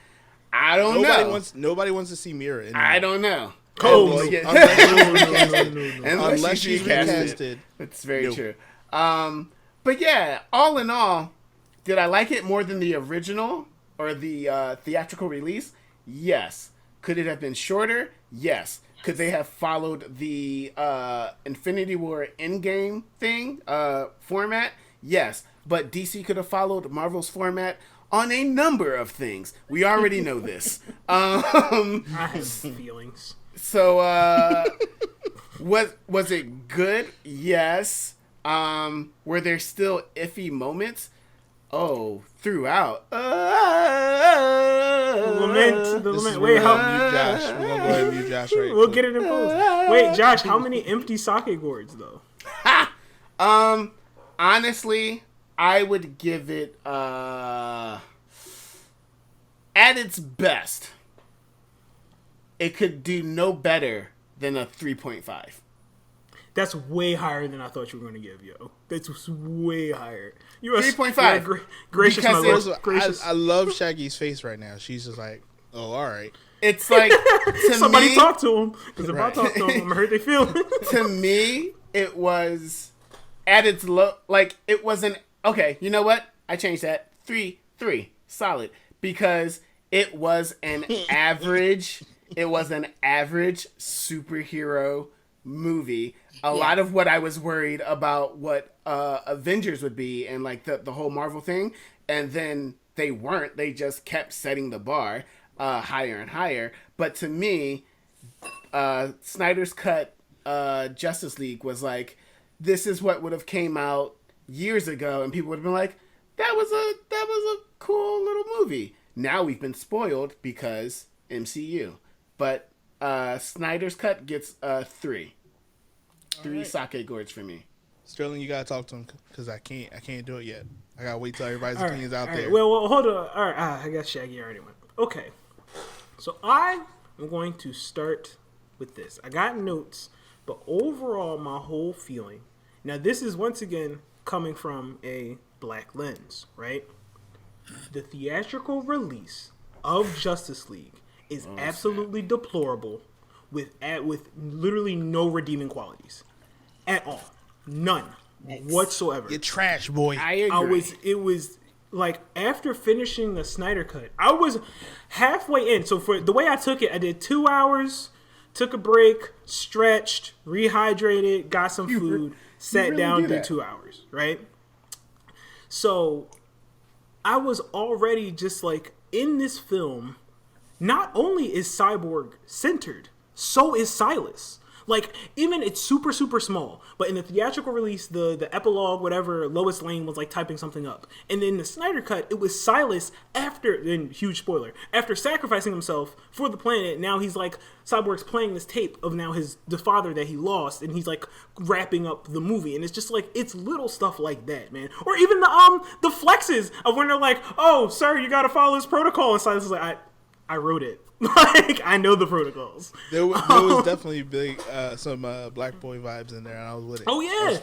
I don't know. Nobody wants to see Mira anymore. I don't know. Unless she's recasted. That's very true. But yeah, all in all, did I like it more than the original or the theatrical release? Yes. Could it have been shorter? Yes. Could they have followed the Infinity War Endgame thing format? Yes. But DC could have followed Marvel's format on a number of things. We already know this. I have feelings. So, was it good? Yes. Were there still iffy moments? Oh, throughout. The lament. Wait, how? Mute Josh. We're gonna go ahead and mute Josh right. We'll get it in post. Wait, Josh, how many empty socket gourds though? Honestly, I would give it at its best, it could do no better than a 3.5. That's way higher than I thought you were going to give, yo. That's way higher. You are 3.5. Gracious, my lord. Gracious. I love Shaggy's face right now. She's just like, oh, all right. It's like, somebody talk to him. Because if I talk to him, I'm going to hurt their feelings. To me, it was at its low. Like, it wasn't. Okay, you know what? I changed that. 3, solid. Because it was an average. It was an average superhero movie. A lot of what I was worried about what Avengers would be and like the whole Marvel thing, and then they weren't. They just kept setting the bar higher and higher. But to me, Snyder's Cut Justice League was like, this is what would have came out years ago, and people would have been like, that was a cool little movie. Now we've been spoiled because MCU. But Snyder's Cut gets 3. 3 sake gourds for me. Sterling, you gotta talk to him because I can't do it yet. I gotta wait till everybody's opinions out there. Well, hold on. All right, I guess Shaggy already went. Okay, so I am going to start with this. I got notes, but overall, my whole feeling. Now, this is once again coming from a black lens, right? The theatrical release of Justice League is absolutely deplorable, with literally no redeeming qualities at all, none whatsoever. You're trash, boy. I agree. It was like after finishing the Snyder Cut, I was halfway in. So for the way I took it, I did 2 hours, took a break, stretched, rehydrated, got some food, sat down, did 2 hours, right? So I was already just like, in this film, not only is Cyborg centered, so is Silas. Like, even it's super, super small. But in the theatrical release, the epilogue, whatever, Lois Lane was, like, typing something up. And in the Snyder Cut, it was Silas after, and huge spoiler, after sacrificing himself for the planet, now he's, like, Cyborg's playing this tape of now the father that he lost, and he's, like, wrapping up the movie. And it's just, like, it's little stuff like that, man. Or even the flexes of when they're like, oh, sir, you gotta follow this protocol. And Silas is like, I wrote it. Like, I know the protocols. There was definitely big some Black Boy vibes in there, and I was with it. Oh yeah,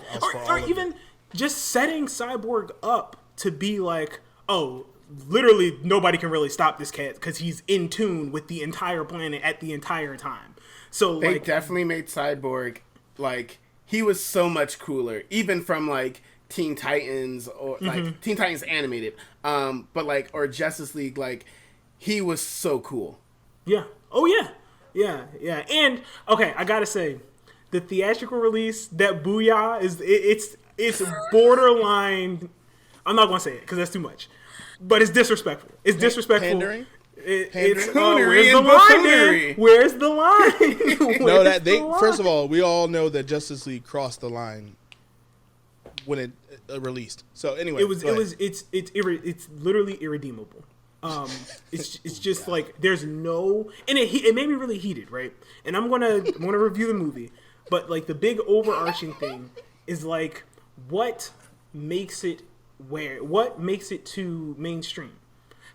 or even just setting Cyborg up to be like, oh, literally nobody can really stop this cat because he's in tune with the entire planet at the entire time. So they like, definitely made Cyborg like he was so much cooler, even from like Teen Titans or like Teen Titans animated, but like or Justice League, like he was so cool. Yeah. Oh, yeah. Yeah. And, okay, I gotta say, the theatrical release, that booyah, it's borderline... I'm not gonna say it, because that's too much. But it's disrespectful. It's disrespectful. Pandering? It's where's the line, man? Where's the line? No, first of all, we all know that Justice League crossed the line when it released. So, anyway. It's literally irredeemable. It's just like there's no, and it made me really heated, right? And I'm gonna review the movie, but like the big overarching thing is like what makes it to mainstream?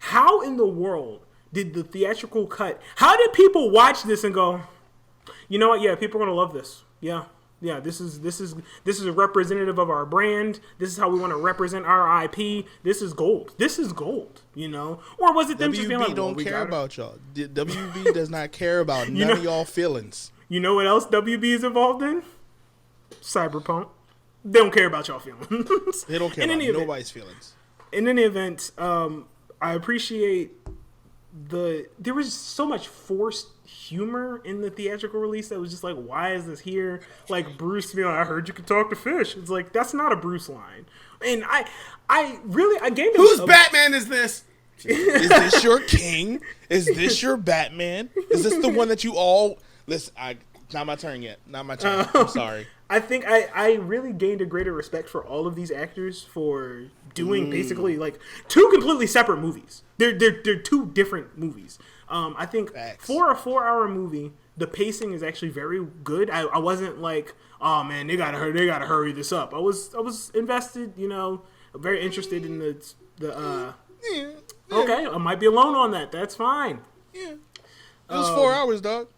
How in the world did the theatrical cut? How did people watch this and go, you know what? Yeah, people are gonna love this. Yeah, this is a representative of our brand. This is how we want to represent our IP. This is gold. You know? Or was it them just being like, don't care about y'all. WB does not care about none of y'all feelings. You know what else WB is involved in? Cyberpunk. They don't care about y'all feelings. They don't care about nobody's feelings. In any event, I appreciate there was so much forced humor in the theatrical release that was just like, why is this here? Like Bruce being like, I heard you could talk to fish. It's like, that's not a Bruce line. And I gained whose Batman is this? Is this your king? Is this your Batman? Is this the one that you all listen? Not my turn yet. Not my turn. I'm sorry. I think I really gained a greater respect for all of these actors for doing basically like 2 completely separate movies. They're 2 different movies. I think for a 4-hour movie, the pacing is actually very good. I wasn't like, oh man, they gotta hurry this up. I was invested, you know, very interested in the Okay, I might be alone on that. That's fine. Yeah, it was 4 hours, dog.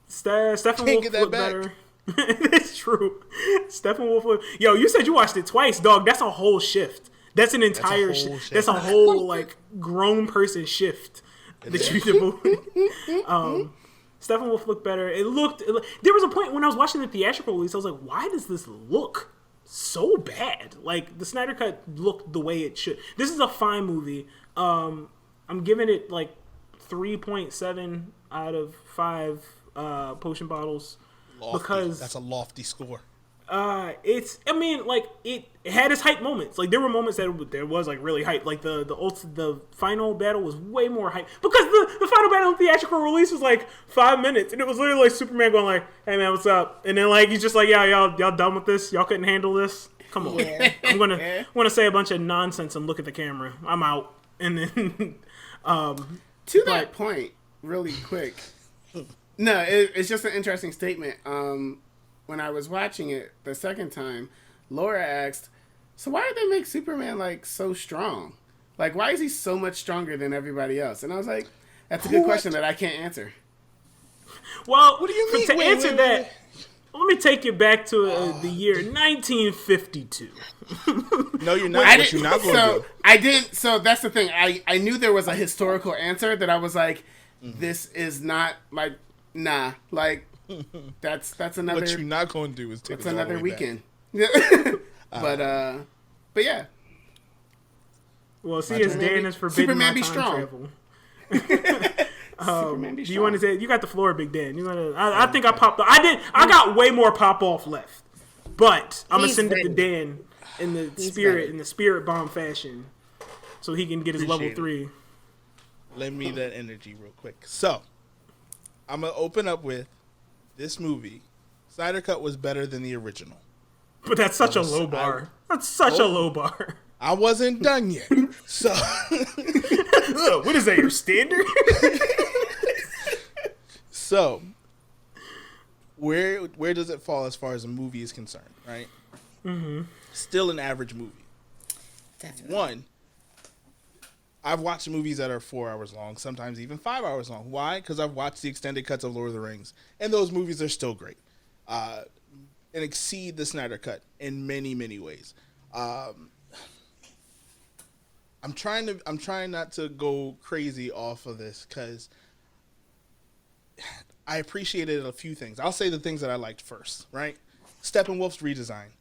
Stephen Wolf looked better. It's true. Stephen Wolf. Yo, you said you watched it twice, dog. That's a whole shift. That's an entire shift. That's a whole like grown person shift that you devoted. Stephen Wolf looked better. There was a point when I was watching the theatrical release, I was like, why does this look so bad? Like the Snyder Cut looked the way it should. This is a fine movie. I'm giving it like 3.7 out of 5 potion bottles. Lofty. Because that's a lofty score. It had its hype moments. Like there were moments that there was like really hype. Like the final battle was way more hype because the final battle of the theatrical release was like 5 minutes, and it was literally like Superman going like, "Hey man, what's up?" And then like he's just like, "Yeah, y'all done with this? Y'all couldn't handle this? Come on, I'm gonna say a bunch of nonsense and look at the camera. I'm out." And then that point, really quick. No, it's just an interesting statement. when I was watching it the second time, Laura asked, "So why did they make Superman like so strong? Like, why is he so much stronger than everybody else?" And I was like, "That's a good question that I can't answer." Well, what do you mean? To answer that, let me take you back to the year 1952. No, you're not. What you're not going to do. I didn't. So that's the thing. I knew there was a historical answer that I was like, this is not like, nah, like that's another. What you're not going to do is take. That's another weekend. But yeah. Well, see, as Dan is forbidden Superman my be time strong. travel. Do you want to say you got the floor, Big Dan? You want to? I think I popped. I got way more pop off left, but I'm gonna send it to Dan in the spirit bomb fashion, so he can get his level 3. Lend me that energy real quick. So, I'm gonna open up with this movie. Snyder Cut was better than the original, but that's such a low bar. That's such a low bar. I wasn't done yet. So, what is that? Your standard? So, where does it fall as far as a movie is concerned, right? Mm-hmm. Still an average movie. Definitely. One, I've watched movies that are 4 hours long, sometimes even 5 hours long. Why? Because I've watched the extended cuts of Lord of the Rings, and those movies are still great, and exceed the Snyder Cut in many, many ways. I'm trying not to go crazy off of this because I appreciated a few things. I'll say the things that I liked first, right? Steppenwolf's redesign.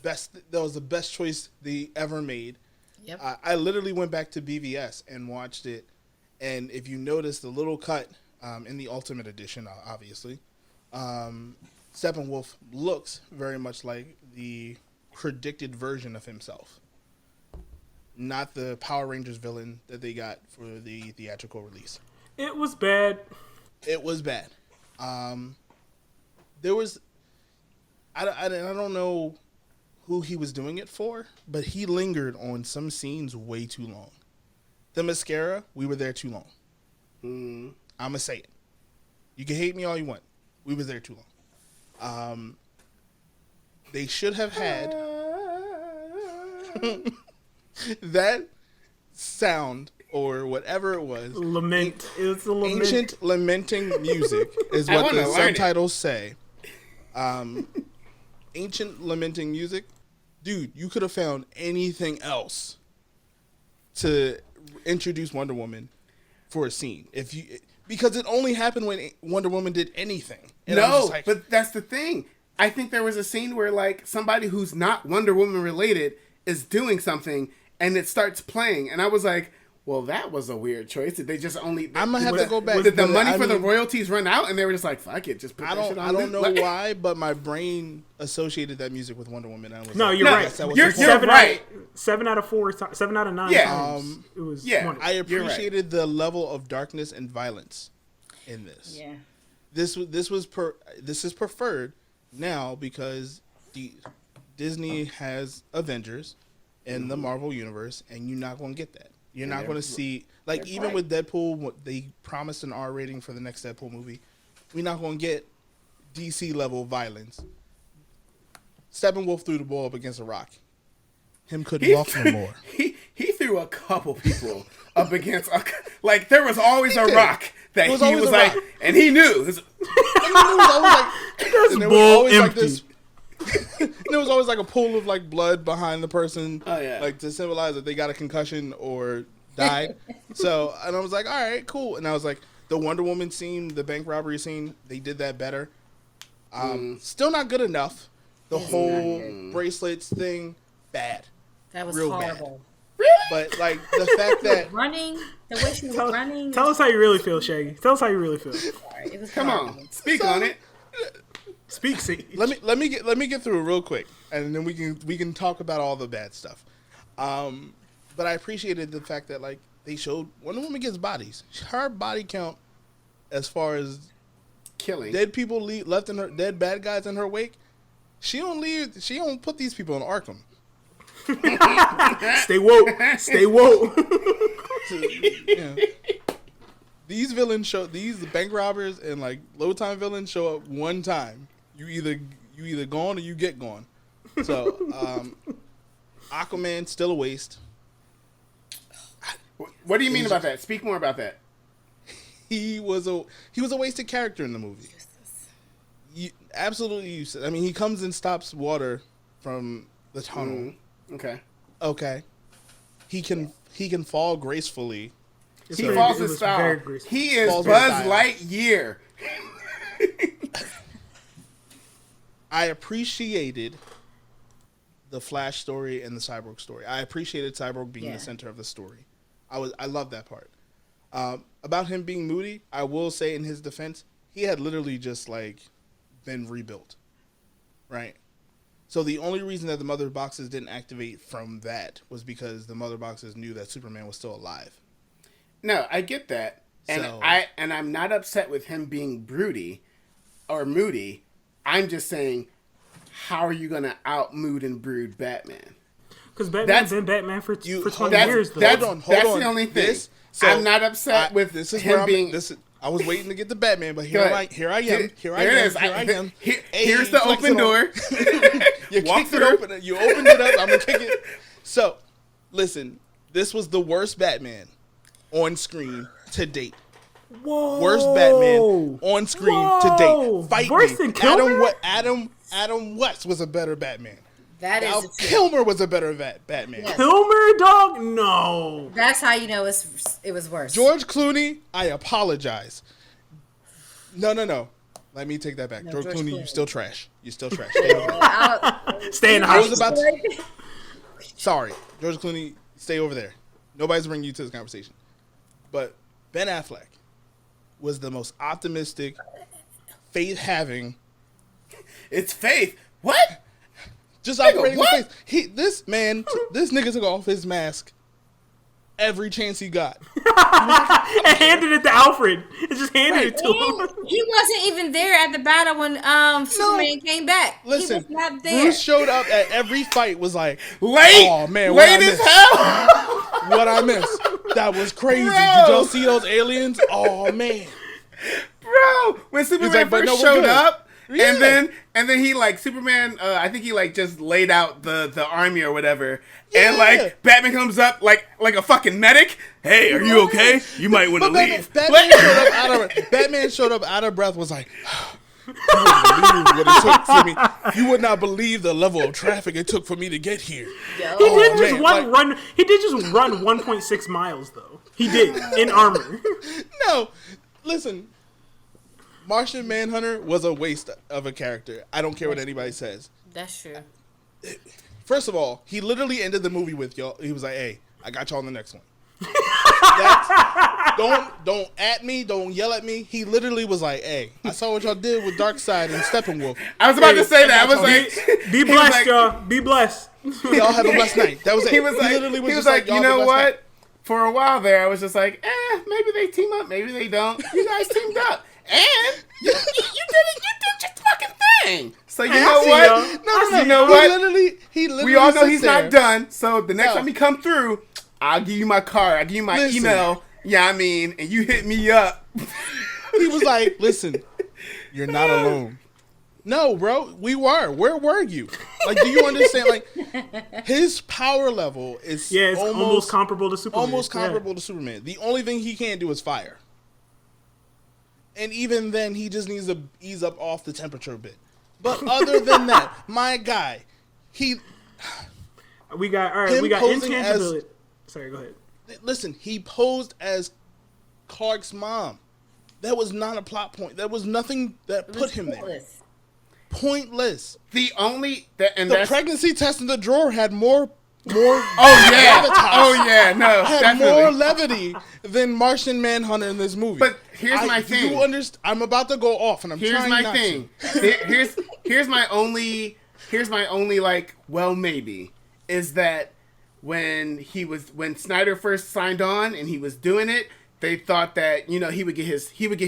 That was the best choice they ever made. Yep. I literally went back to BVS and watched it, and if you notice the little cut in the Ultimate Edition, obviously, Steppenwolf looks very much like the predicted version of himself. Not the Power Rangers villain that they got for the theatrical release. It was bad. It was bad. There was, I don't know who he was doing it for, but he lingered on some scenes way too long. The mascara, we were there too long. I'm going to say it. You can hate me all you want. We were there too long. They should have had that sound or whatever it was. Lament. It's a lament. Ancient lamenting music is what the subtitles say. Ancient lamenting music. Dude, you could have found anything else to introduce Wonder Woman for a scene. Because it only happened when Wonder Woman did anything. And but that's the thing. I think there was a scene where like somebody who's not Wonder Woman related is doing something and it starts playing, and I was like, well, that was a weird choice. Did they just only? I'm gonna have to go back. Did the money for the royalties run out, and they were just like, "Fuck it, just put that shit on." I don't know why, but my brain associated that music with Wonder Woman. And I was you're right. You're right. 7 out of 4, 7 out of 9. Yeah, times, it was. I appreciated the level of darkness and violence in this. Yeah, this is preferred now because Disney has Avengers in the Marvel universe, and you're not going to get that. You're not going to see, like, even with Deadpool, they promised an R rating for the next Deadpool movie. We're not going to get DC level violence. Steppenwolf threw the ball up against a rock. Him couldn't walk no more. He threw a couple people up against like there was always a rock that he was like, and he knew. There was always like a pool of like blood behind the person, like to symbolize that they got a concussion or died. So, and I was like, all right, cool. And I was like, the Wonder Woman scene, the bank robbery scene, they did that better. Still not good enough. The whole bracelets thing, bad. That was real horrible. Bad. But like the fact that running, the way she was running. Tell us how you really feel, Shaggy. Tell us how you really feel. It was Come on, speak on it. Speak, Sage. Let me get through it real quick, and then we can talk about all the bad stuff. But I appreciated the fact that like they showed Wonder Woman gets bodies. Her body count, as far as killing dead people left in her dead bad guys in her wake, she don't put these people in Arkham. Stay woke. Stay woke. These bank robbers and like low time villains show up one time. You either you either gone or you get gone. So, Aquaman still a waste. What do you mean about that? Speak more about that. He was a wasted character in the movie. Absolutely useless. I mean, he comes and stops water from the tunnel. Okay. He can fall gracefully. He falls in style. He is Buzz Lightyear. I appreciated the Flash story and the Cyborg story. I appreciated Cyborg being the center of the story. I love that part. About him being moody, I will say in his defense, he had literally just like been rebuilt, right? So the only reason that the mother boxes didn't activate from that was because the mother boxes knew that Superman was still alive. No, I get that, and I'm not upset with him being broody or moody. I'm just saying, how are you gonna out mood and brood Batman? Because Batman's been Batman for 20 years. Though. That's the only thing. I'm not upset with him being. I was waiting to get the Batman, but here I am. Here's the open door. You kicked it open. You opened it up. I'm gonna kick it. So, listen. This was the worst Batman on screen to date. Whoa! Worst Batman on screen to date. Fight Worse me. Than Kilmer? Adam West was a better Batman. Val Kilmer was a better Batman. Yes. Kilmer, dog? No. That's how you know it was worse. George Clooney, I apologize. No. Let me take that back. George Clooney, you still trash. Stay in the house. Sorry, George Clooney, stay over there. Nobody's bringing you to this conversation. But Ben Affleck was the most optimistic, faith-having. It's faith. What? Just operating with faith. This nigga took off his mask every chance he got. And handed it to Alfred. It just handed it to him. He wasn't even there at the battle when Superman came back. Listen, he was not there. Bruce showed up at every fight, was like, late. Oh man, late as hell. What I missed? That was crazy. Did y'all see those aliens? Oh man, bro. When Superman first showed up. Yeah. And then he like Superman. I think he like just laid out the army or whatever. Yeah. And like Batman comes up like a fucking medic. Hey, are you okay? You might want to leave. Batman showed up out of breath. Was like, you wouldn't believe what it took for me. You would not believe the level of traffic it took for me to get here. He did just run. He did just run 1.6 miles though. He did in armor. No, listen. Martian Manhunter was a waste of a character. I don't care what anybody says. That's true. First of all, he literally ended the movie with y'all. He was like, "Hey, I got y'all on the next one." Don't at me. Don't yell at me. He literally was like, "Hey, I saw what y'all did with Darkseid and Steppenwolf." I was about to say that. I was like, "Be blessed, y'all. Be blessed." Y'all have a blessed night. That was it. He was like, you know what? For a while there, I was just like, maybe they team up, maybe they don't. You guys teamed up. And you did your fucking thing. So you know what? No. You know what? He literally. We all know he's not done. So the next time he come through, I'll give you my card. I'll give you my email. Yeah, I mean, and you hit me up. He was like, "Listen, you're not alone." No, bro, we were. Where were you? Like, do you understand? Like, his power level is it's almost comparable to Superman. Almost comparable to Superman. The only thing he can't do is fire. And even then, he just needs to ease up off the temperature a bit. But other than that, my guy, we got intangibility. Sorry, go ahead. Listen, he posed as Clark's mom. That was not a plot point. There was nothing that put him there. Pointless. The pregnancy test in the drawer had more more levity than Martian Manhunter in this movie. But here's my thing. I'm about to go off, and here's my thing. Here's my only like maybe is that when Snyder first signed on and he was doing it, they thought that he would get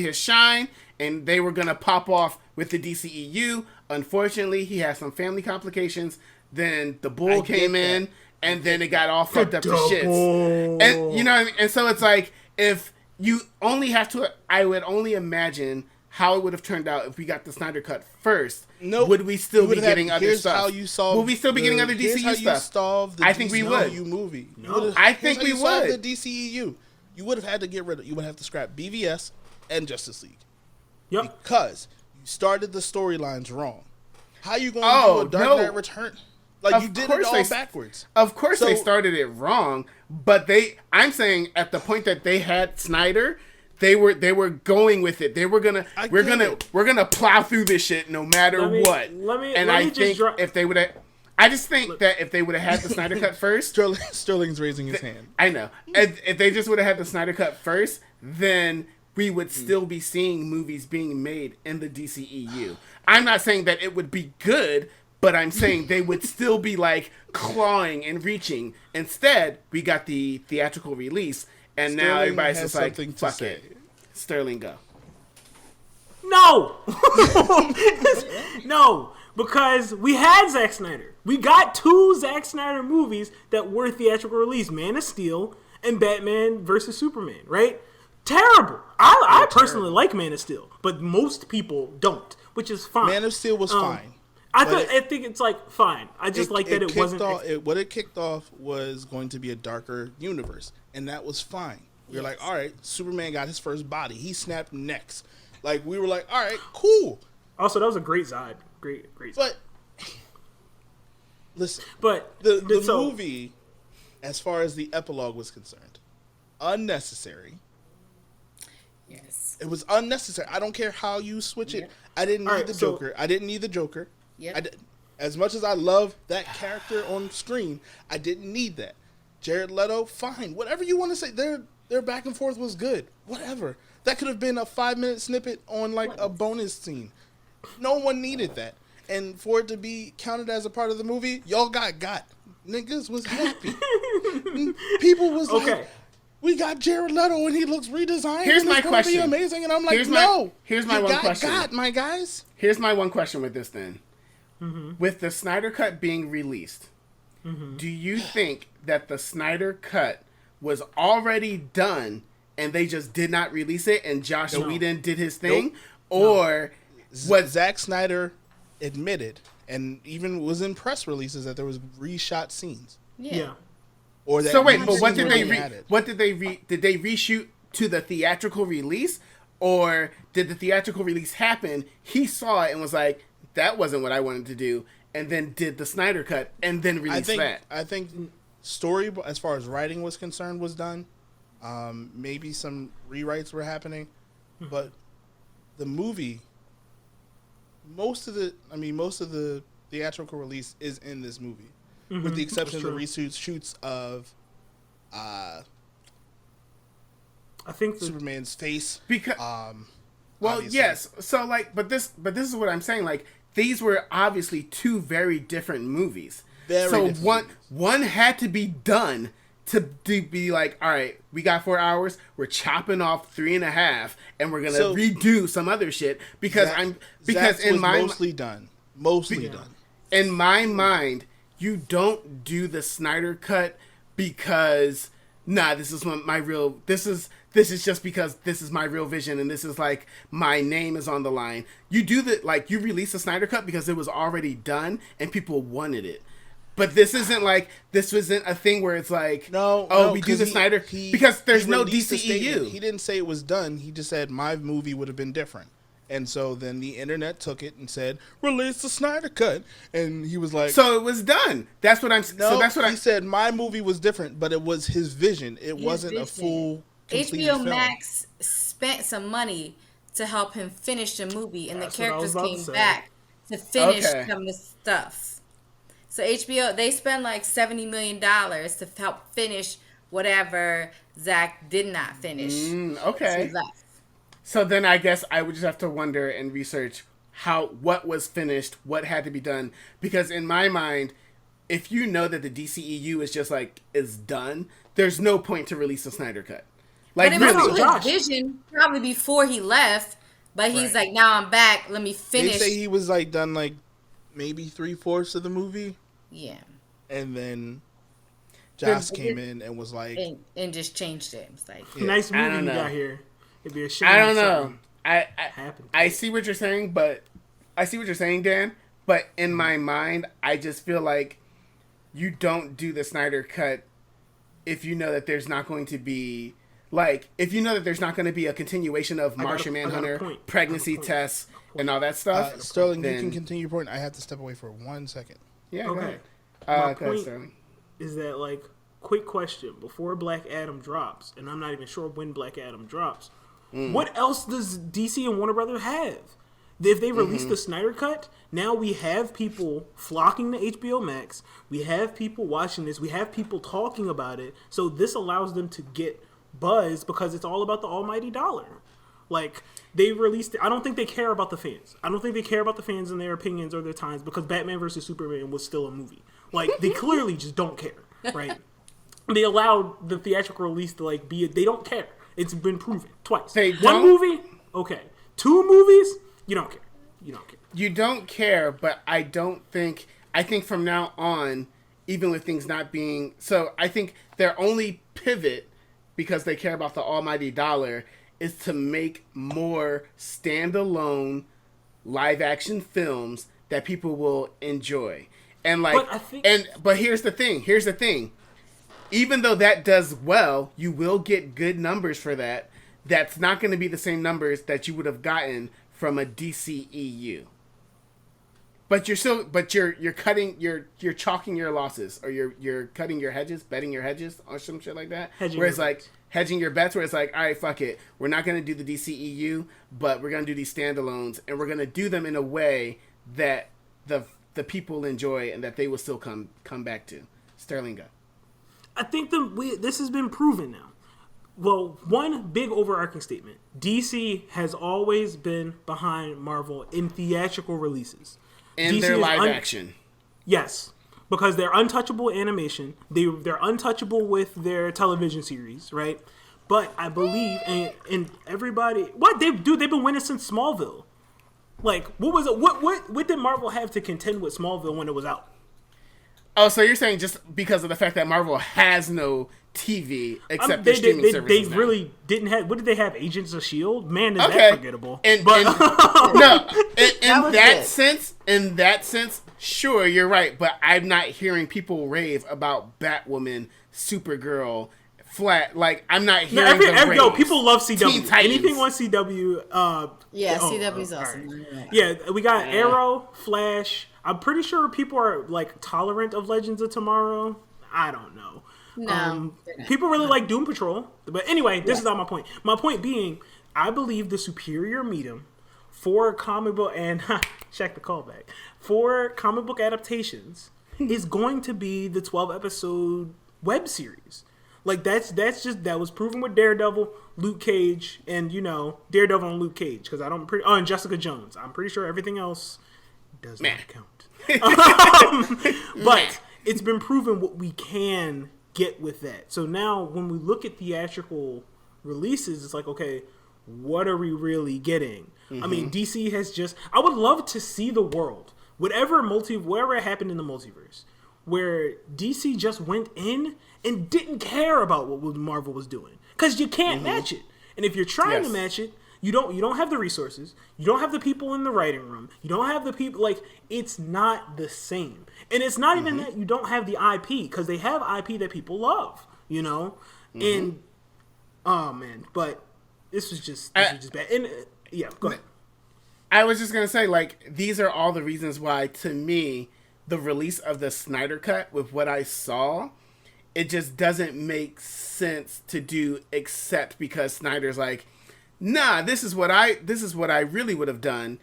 his shine and they were gonna pop off with the DCEU. Unfortunately, he had some family complications. Then the bull came in. And then it got all fucked up to shits. And you know what I mean? And so it's like, if you only have to, I would only imagine how it would have turned out if we got the Snyder Cut first. Nope. Would we still be getting other stuff? How you solve would we still be getting other DCU stuff? I think we would. Movie. No. I think we would. Solve the DCEU. You would have had to get rid of. You would have to scrap BVS and Justice League. Yep. Because you started the storylines wrong. How you going to do a Dark Knight Return? Like, you did it all backwards. Of course they started it wrong, but I'm saying at the point that they had Snyder, they were going with it. They were we're gonna plow through this shit no matter what. I think if they would have, I just think that if they would have had the Snyder Cut first, Sterling's raising his hand. I know. If they just would have had the Snyder Cut first, then we would still be seeing movies being made in the DCEU. I'm not saying that it would be good, but I'm saying they would still be like clawing and reaching. Instead, we got the theatrical release, and now everybody's just like, fuck it. Sterling, go. No! No, because we had Zack Snyder. We got 2 Zack Snyder movies that were theatrical release, Man of Steel and Batman vs. Superman, right? Terrible. I personally like Man of Steel, but most people don't, which is fine. Man of Steel was fine. I think it's like fine. I just like that it wasn't. What it kicked off was going to be a darker universe, and that was fine. We were like, all right, Superman got his first body. He snapped necks. Like, we were like, all right, cool. Also, that was a great Zod. Great Zod. But listen, the movie, as far as the epilogue was concerned, unnecessary. Yes. It was unnecessary. I don't care how you switch it. I didn't need the Joker. I didn't need the Joker. Yep. As much as I love that character on screen, I didn't need that. Jared Leto, fine. Whatever you want to say. Their back and forth was good. Whatever. That could have been a 5-minute snippet on like a bonus scene. No one needed that. And for it to be counted as a part of the movie, y'all got. Niggas was happy. People was like, we got Jared Leto and he looks redesigned. Here's my question. Be amazing. And I'm like, here's my one question. My guys. Here's my one question with this then. Mm-hmm. With the Snyder Cut being released, do you think that the Snyder Cut was already done and they just did not release it and Joss Whedon did his thing? Or what Zack Snyder admitted and even was in press releases that there was reshot scenes. Yeah. Or that but what did did they reshoot to the theatrical release, or did the theatrical release happen? He saw it and was like, that wasn't what I wanted to do, and then did the Snyder Cut and then released that. I think story, as far as writing was concerned, was done. Maybe some rewrites were happening, but the movie, most of the theatrical release is in this movie, with the exception of the reshoots of, I think Superman's face. Because, well, obviously. Yes. So but this is what I'm saying. Like, these were obviously 2 very different movies. One had to be done to be like, all right, we got 4 hours. We're chopping off 3.5, and we're gonna redo some other shit because mostly done. In my mind, you don't do the Snyder Cut because this is my real. This is just because this is my real vision and this is like my name is on the line. You do you release the Snyder Cut because it was already done and people wanted it. But this isn't a thing where it's like, we do the Snyder because there's no DCEU. He didn't say it was done. He just said my movie would have been different. And so then the internet took it and said, release the Snyder Cut. And he was like, so it was done. That's what I'm he said my movie was different, but it was his vision. It wasn't a full HBO film. Max spent some money to help him finish the movie, and the characters came back to finish some of the stuff. So HBO, they spent like $70 million to help finish whatever Zach did not finish. Okay. So then I guess I would just have to wonder and research what was finished, what had to be done. Because in my mind, if you know that the DCEU is just is done, there's no point to release a Snyder Cut. But it was his vision probably before he left. But he's like, now I'm back. Let me finish. They say he was done maybe 3/4 of the movie. Yeah. And then Joss came in and was like, and just changed it. It's like, nice movie you got here. It'd be a shame. I don't know. I see what you're saying, Dan. But in my mind, I just feel like you don't do the Snyder Cut if you know that there's not going to be if you know that there's not going to be a continuation of Martian Manhunter, pregnancy tests, and all that stuff. Sterling, you can continue your point. I have to step away for 1 second. Yeah. Okay. My point is that quick question before Black Adam drops, and I'm not even sure when Black Adam drops. What else does DC and Warner Brothers have? If they release the Snyder Cut, now we have people flocking to HBO Max. We have people watching this. We have people talking about it. So this allows them to get buzz because it's all about the almighty dollar. They released it. I don't think they care about the fans. I don't think they care about the fans and their opinions or their times because Batman vs. Superman was still a movie. They clearly just don't care, right? They allowed the theatrical release to be they don't care. It's been proven twice. One movie, okay. 2 movies, you don't care. You don't care, but I think from now on, even with things not being so, I think their only pivot, because they care about the almighty dollar, is to make more standalone live action films that people will enjoy. And but here's the thing. Even though that does well, you will get good numbers for that. That's not going to be the same numbers that you would have gotten from a DCEU. But you're chalking your losses, or you're cutting your hedges, betting your hedges, or some shit like that. Hedging your bets, where it's all right, fuck it, we're not going to do the DCEU, but we're going to do these standalones, and we're going to do them in a way that the people enjoy and that they will still come back to. Sterling, go. I think this has been proven now. Well, one big overarching statement. DC has always been behind Marvel in theatrical releases. And their live action. Yes. Because they're untouchable animation. They're untouchable with their television series, right? But I believe, and everybody... They've been winning since Smallville. What was it? What did Marvel have to contend with Smallville when it was out? Oh, so you're saying just because of the fact that Marvel has no TV except their streaming services they now. Really didn't have... What did they have? Agents of S.H.I.E.L.D.? Man, is that forgettable. In that sense, sure, you're right. But I'm not hearing people rave about Batwoman, Supergirl, I'm not hearing people love CW. Anything on CW. CW's awesome. Right. Yeah, we got Arrow, Flash... I'm pretty sure people are tolerant of Legends of Tomorrow. I don't know. No, people really like Doom Patrol. But anyway, this is not my point. My point being, I believe the superior medium for comic book and check the callback for comic book adaptations is going to be the 12-episode web series. That was proven with Daredevil, Luke Cage, and Daredevil and Luke Cage and Jessica Jones. I'm pretty sure everything else does not count. But it's been proven what we can get with that. So now when we look at theatrical releases, it's okay, what are we really getting? I mean, DC has I would love to see the world, whatever happened in the multiverse, where DC just went in and didn't care about what Marvel was doing. Because you can't match it. And if you're trying to match it, you don't have the resources. You don't have the people in the writing room. You don't have the people, it's not the same. And it's not even that you don't have the IP, because they have IP that people love, And, oh man, but this was just bad. And, go ahead. I was just going to say, these are all the reasons why, to me, the release of the Snyder Cut, with what I saw, it just doesn't make sense to do, except because Snyder's nah, this is what I really would have done.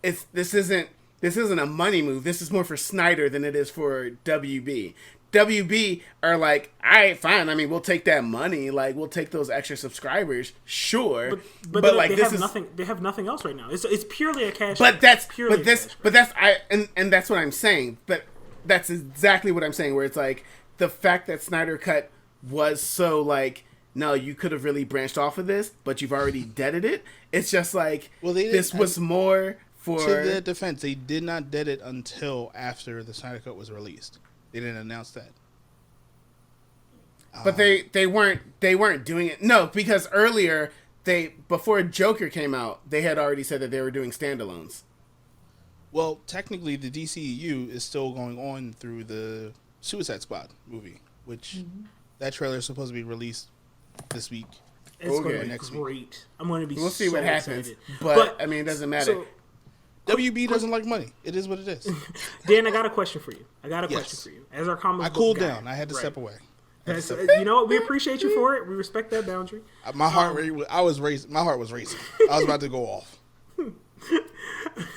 This isn't a money move. This is more for Snyder than it is for WB. WB are all right, fine. I mean, we'll take that money. We'll take those extra subscribers, sure. But they have nothing else right now. It's purely a cash. That's what I'm saying. But that's exactly what I'm saying. Where it's the fact that Snyder Cut was so no, you could have really branched off of this, but you've already deaded it. It's just this was more for... To their defense, they did not dead it until after the Snyder Cut was released. They didn't announce that. But they weren't doing it. No, because earlier before Joker came out, they had already said that they were doing standalones. Well, technically, the DCEU is still going on through the Suicide Squad movie, which that trailer is supposed to be released this week. It's going to be next week. I'm going to be. We'll see what happens, but I mean, it doesn't matter. So, WB doesn't like money. It is what it is. Dan, I got a question for you. As our comic book cooled guy, down. I had to step away. You know what? We appreciate you for it. We respect that boundary. My heart was racing. I was about to go off. It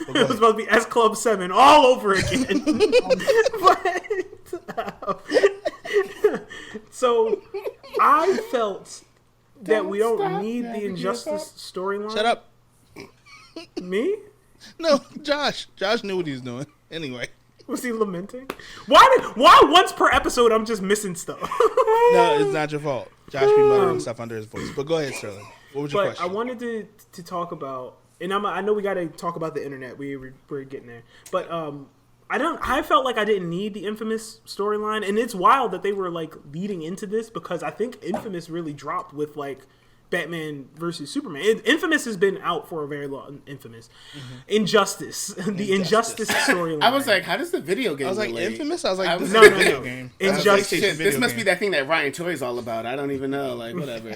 was supposed to be S Club 7 all over again. So I felt that we don't need the Injustice storyline. Shut up. Me? No, Josh. Josh knew what he was doing. Anyway. Was he lamenting? Why once per episode I'm just missing stuff? No, it's not your fault. Josh be muttering stuff under his voice. But go ahead, Sterling. What was your question? I wanted to talk about, and I know we got to talk about the internet. We're getting there, but I felt like I didn't need the Infamous storyline, and it's wild that they were like leading into this because I think Infamous really dropped with like Batman versus Superman. Infamous has been out for a very long. Injustice, the Injustice storyline. I was like, how does the video game? I was like, relate? Infamous. I was like, no. Game. Injustice. Like, shit, this must be that thing that Ryan Choi's all about. I don't even know. Like, whatever.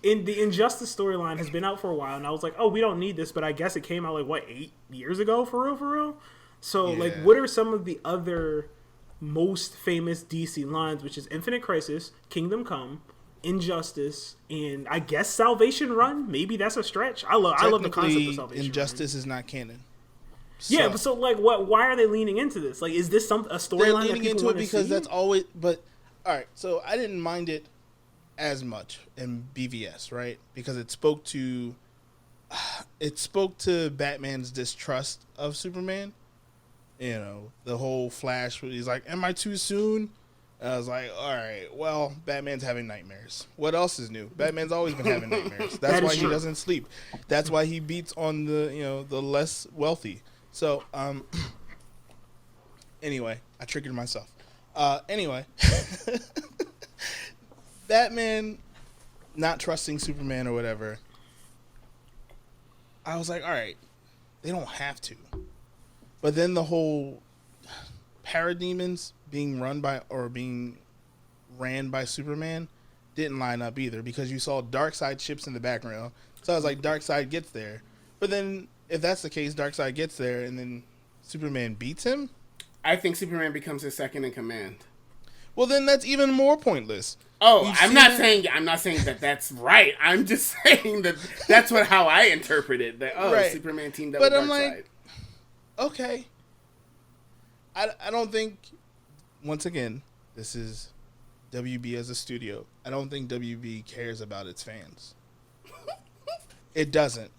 In the Injustice storyline has been out for a while, and I was like, oh, we don't need this, but I guess it came out like 8 years ago, for real. So like, what are some of the other most famous DC lines? Which is Infinite Crisis, Kingdom Come, Injustice, and I guess Salvation Run. Maybe that's a stretch. I love the concept of Salvation Injustice Run. Is not canon. Yeah, but so like, why are they leaning into this? Like, is this a storyline? They're leaning into it because that's always. But all right, so I didn't mind it as much in BVS, right? Because it spoke to Batman's distrust of Superman. You know, the whole Flash where he's like, "Am I too soon?" And I was like, all right, well, Batman's having nightmares. What else is new? Batman's always been having nightmares. That's why he doesn't sleep. That's why he beats on the less wealthy. So, anyway, I triggered myself. Anyway, Batman not trusting Superman or whatever. I was like, all right, they don't have to. But then the whole parademons being ran by Superman didn't line up either because you saw Darkseid ships in the background. So I was like, Darkseid gets there. But then if that's the case, Darkseid gets there and then Superman beats him? I think Superman becomes his second in command. Well, then that's even more pointless. Oh, I'm not saying that that's right. I'm just saying that's how I interpret it. That right. Superman teamed up with Darkseid. But I'm like, okay. I don't think, once again, this is WB as a studio. I don't think WB cares about its fans. It doesn't.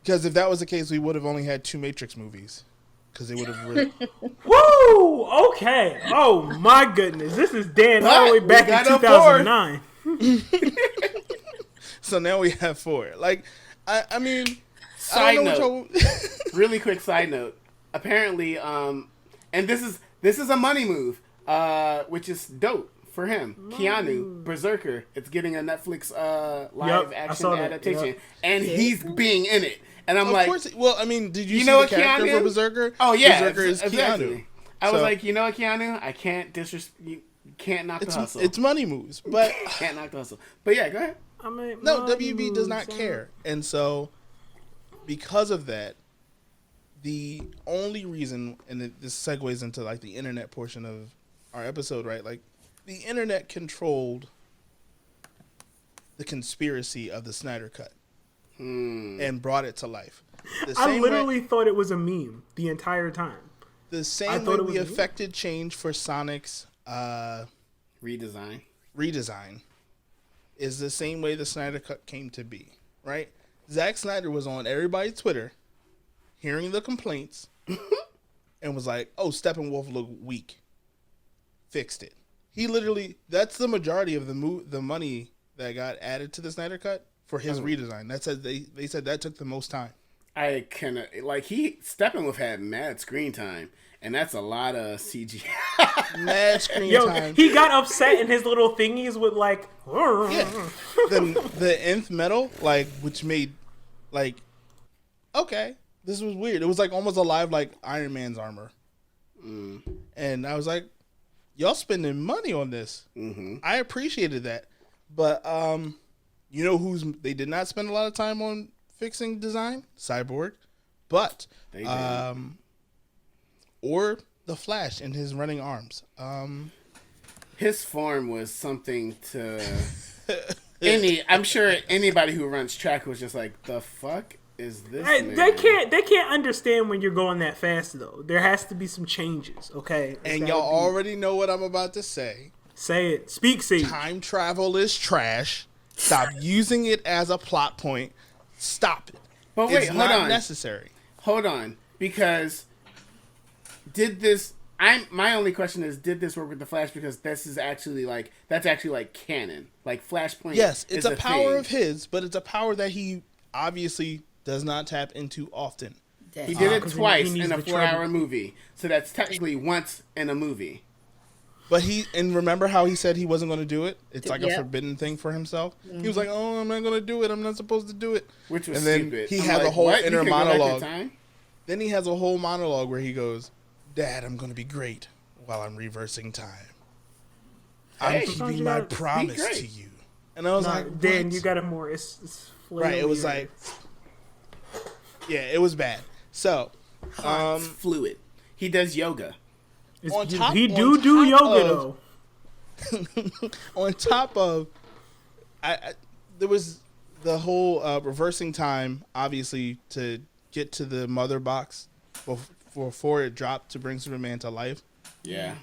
Because if that was the case, we would have only had 2 Matrix movies. Because they would have really... Woo! Okay. Oh, my goodness. This is Dan all the way back in 2009. So now we have 4. Like, I mean... Side note. Really quick side note. Apparently, and this is a money move, which is dope for him. Keanu, Berserker, it's getting a Netflix live action adaptation, and he's being in it. And I'm like, course, well, I mean, did you see the character for Berserker? Oh yeah, Berserker is exactly. Keanu. I was like, you know what, Keanu, I can't you can't knock the hustle. It's money moves, but can't knock the hustle. But yeah, go ahead. No, WB does not care, and so because of that. The only reason, and this segues into like the internet portion of our episode, right? Like the internet controlled the conspiracy of the Snyder Cut and brought it to life. I literally thought it was a meme the entire time. The same way we affected change for Sonic's redesign is the same way the Snyder Cut came to be, right? Zack Snyder was on everybody's Twitter hearing the complaints and was like, oh, Steppenwolf looked weak. Fixed it. He literally, that's the majority of the money that got added to the Snyder Cut for his redesign. That said, they said that took the most time. I can Steppenwolf had mad screen time, and that's a lot of CG. Mad screen time. He got upset in his little thingies with like the nth metal, like, which made like, okay, this was weird. It was like almost alive, like Iron Man's armor. And I was like, y'all spending money on this. I appreciated that, but you know they did not spend a lot of time on fixing design? Cyborg, but they did. Or the Flash and his running arms. His form was something to I'm sure anybody who runs track was just like, the fuck is this? They can't understand when you're going that fast though. There has to be some changes, okay? And y'all already know what I'm about to say. Say it. Speak, see. Time travel is trash. Stop using it as a plot point. Stop it. But wait, it's not necessary. Hold on, because my only question is, did this work with the Flash? Because that's actually like canon. Like Flashpoint. Yes, it's a power of his, but it's a power that he obviously does not tap into often. He did it twice in a 4-hour movie, so that's technically once in a movie. But remember how he said he wasn't going to do it? It's like a forbidden thing for himself. He was like, "Oh, I'm not going to do it. I'm not supposed to do it." Which was stupid. Then he has a whole inner monologue. Time? Then he has a whole monologue where he goes, "Dad, I'm going to be great while I'm reversing time. I'm keeping my promise to you." And I was like, Dan, what? you got it more. It's right. It was like, yeah, it was bad. So, fluid. He does yoga. He do yoga though. On top of, there was the whole reversing time, obviously, to get to the mother box before it dropped to bring Superman to life. Yeah,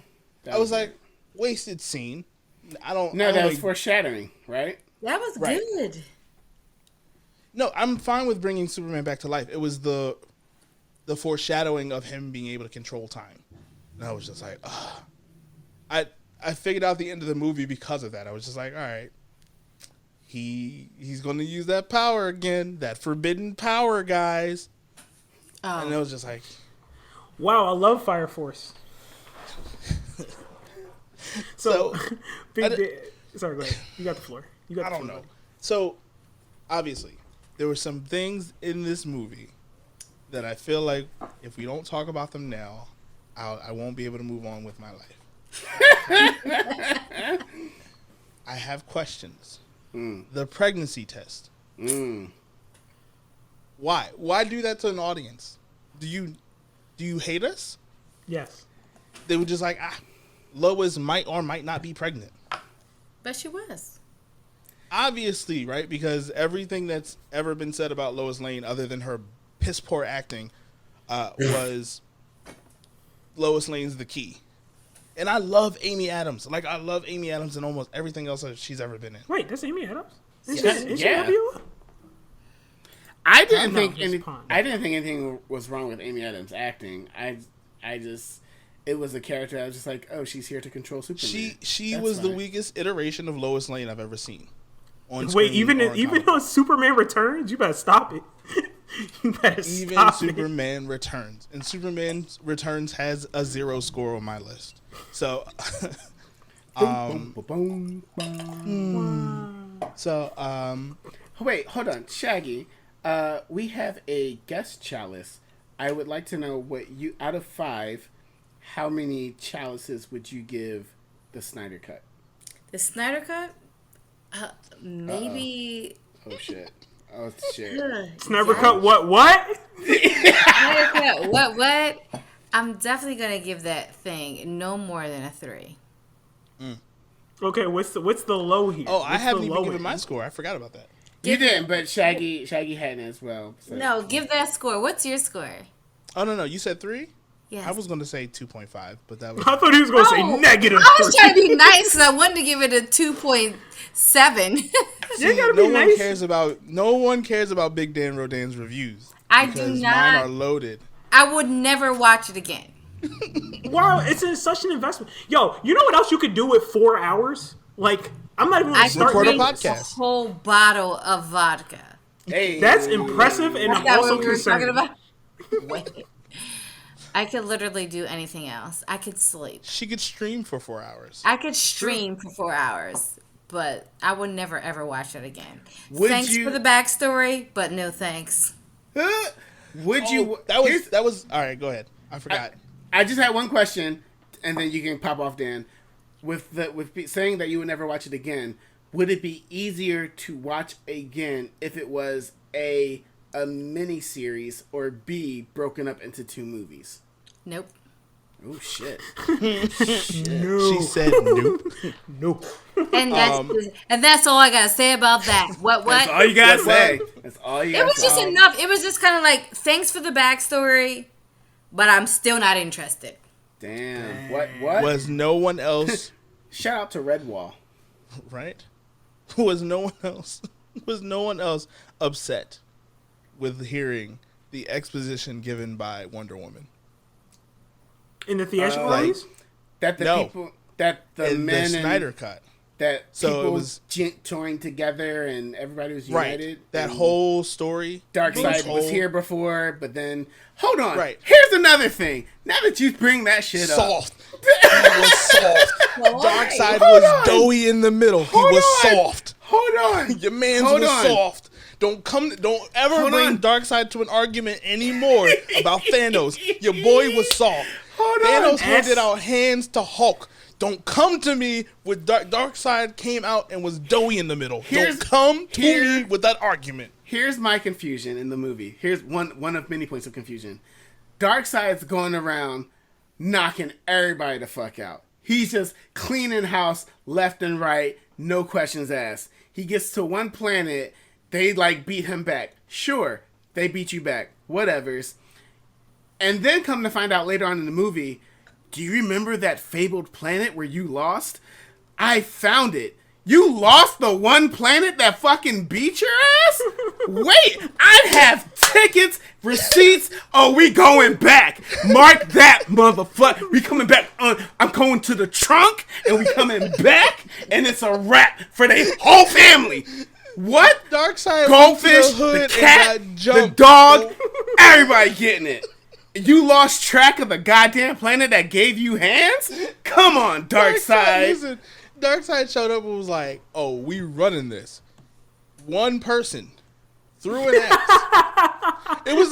I was like, wasted scene. That was foreshadowing, right? That was good. No, I'm fine with bringing Superman back to life. It was the foreshadowing of him being able to control time. And I was just like, ugh. I figured out the end of the movie because of that. I was just like, all right, he's going to use that power again, that forbidden power, guys. Oh. And it was just like, wow, I love Fire Force. So sorry, go ahead. You got the floor. I don't know. So obviously, there were some things in this movie that I feel like if we don't talk about them now, I won't be able to move on with my life. I have questions. The pregnancy test. Why? Why do that to an audience? Do you hate us? Yes. They were just like, Lois might or might not be pregnant. But she was. Obviously, right? Because everything that's ever been said about Lois Lane, other than her piss poor acting, was Lois Lane's the key. And I love Amy Adams. Like, I love Amy Adams in almost everything else that she's ever been in. Wait, that's Amy Adams? Is she Nebula? I didn't think anything was wrong with Amy Adams' acting. It was a character. I was just like, oh, she's here to control Superman. She was the weakest iteration of Lois Lane I've ever seen. Wait, even on Superman Returns, you better stop it. Superman Returns, and Superman Returns has a 0 score on my list. So, wait, hold on, Shaggy. We have a guest chalice. I would like to know what you, out of 5, how many chalices would you give the Snyder Cut? The Snyder Cut? Maybe. Oh shit. Snyder Cut what? Snyder Cut what? I'm definitely gonna give that thing no more than a 3. Okay, what's the low here? Oh, I haven't even given my score. I forgot about that. You didn't, but Shaggy hadn't as well. So. No, give that score. What's your score? Oh no, you said 3? Yes. I was going to say 2.5, but that was... I thought he was going to say negative. I was trying to be nice, so I wanted to give it a 2.7. You gotta be nice. No one cares about Big Dan Rodan's reviews. I do not. Mine are loaded. I would never watch it again. Wow, it's such an investment. Yo, you know what else you could do with 4 hours? Like, I'm not even going to start record a podcast. A whole bottle of vodka. Hey, that's impressive, and I'm also concerned. Wait. I could literally do anything else. I could sleep. She could stream for 4 hours. I could stream for 4 hours, but I would never ever watch it again. Thanks for the backstory, but no thanks. Would you? That was all right. Go ahead. I forgot. I just had one question, and then you can pop off, Dan. With saying that you would never watch it again, would it be easier to watch again if it was a mini series or B broken up into 2 movies? Nope. Oh shit. No. She said nope. Nope. And that's all I gotta say about that. What? That's all you gotta say. That's all you gotta say. It was just enough. It was just kind of like, thanks for the backstory, but I'm still not interested. Damn. What? Was no one else? Shout out to Redwall. Right? Was no one else upset with hearing the exposition given by Wonder Woman? In the theatrical release? That the people, that the in men the Snyder cut. That so people it was joined together and everybody was united. Right. That whole story. Darkseid was here before, but then hold on. Right. Here's another thing. Now that you bring that shit soft. up, He was soft. Darkseid was doughy in the middle. He was soft. Hold on. Your man's was soft. Don't ever bring Darkseid to an argument anymore about Thanos. Your boy was soft. Thanos handed out hands to Hulk. Don't come to me with Darkseid came out and was doughy in the middle. Don't come to me with that argument. Here's my confusion in the movie. Here's one of many points of confusion. Darkseid's going around knocking everybody the fuck out. He's just cleaning house left and right, no questions asked. He gets to one planet, they beat him back. Sure, they beat you back. Whatevers. And then come to find out later on in the movie, do you remember that fabled planet where you lost? I found it. You lost the one planet that fucking beat your ass? Wait, I have tickets, receipts. Oh, we going back. Mark that, motherfucker. We coming back. I'm going to the trunk, and we coming back, and it's a wrap for the whole family. What? Darkseid, goldfish, the cat, the dog, everybody getting it. You lost track of the goddamn planet that gave you hands? Come on, Darkseid. Listen, Darkseid showed up and was like, "Oh, we running this." One person threw an axe. It was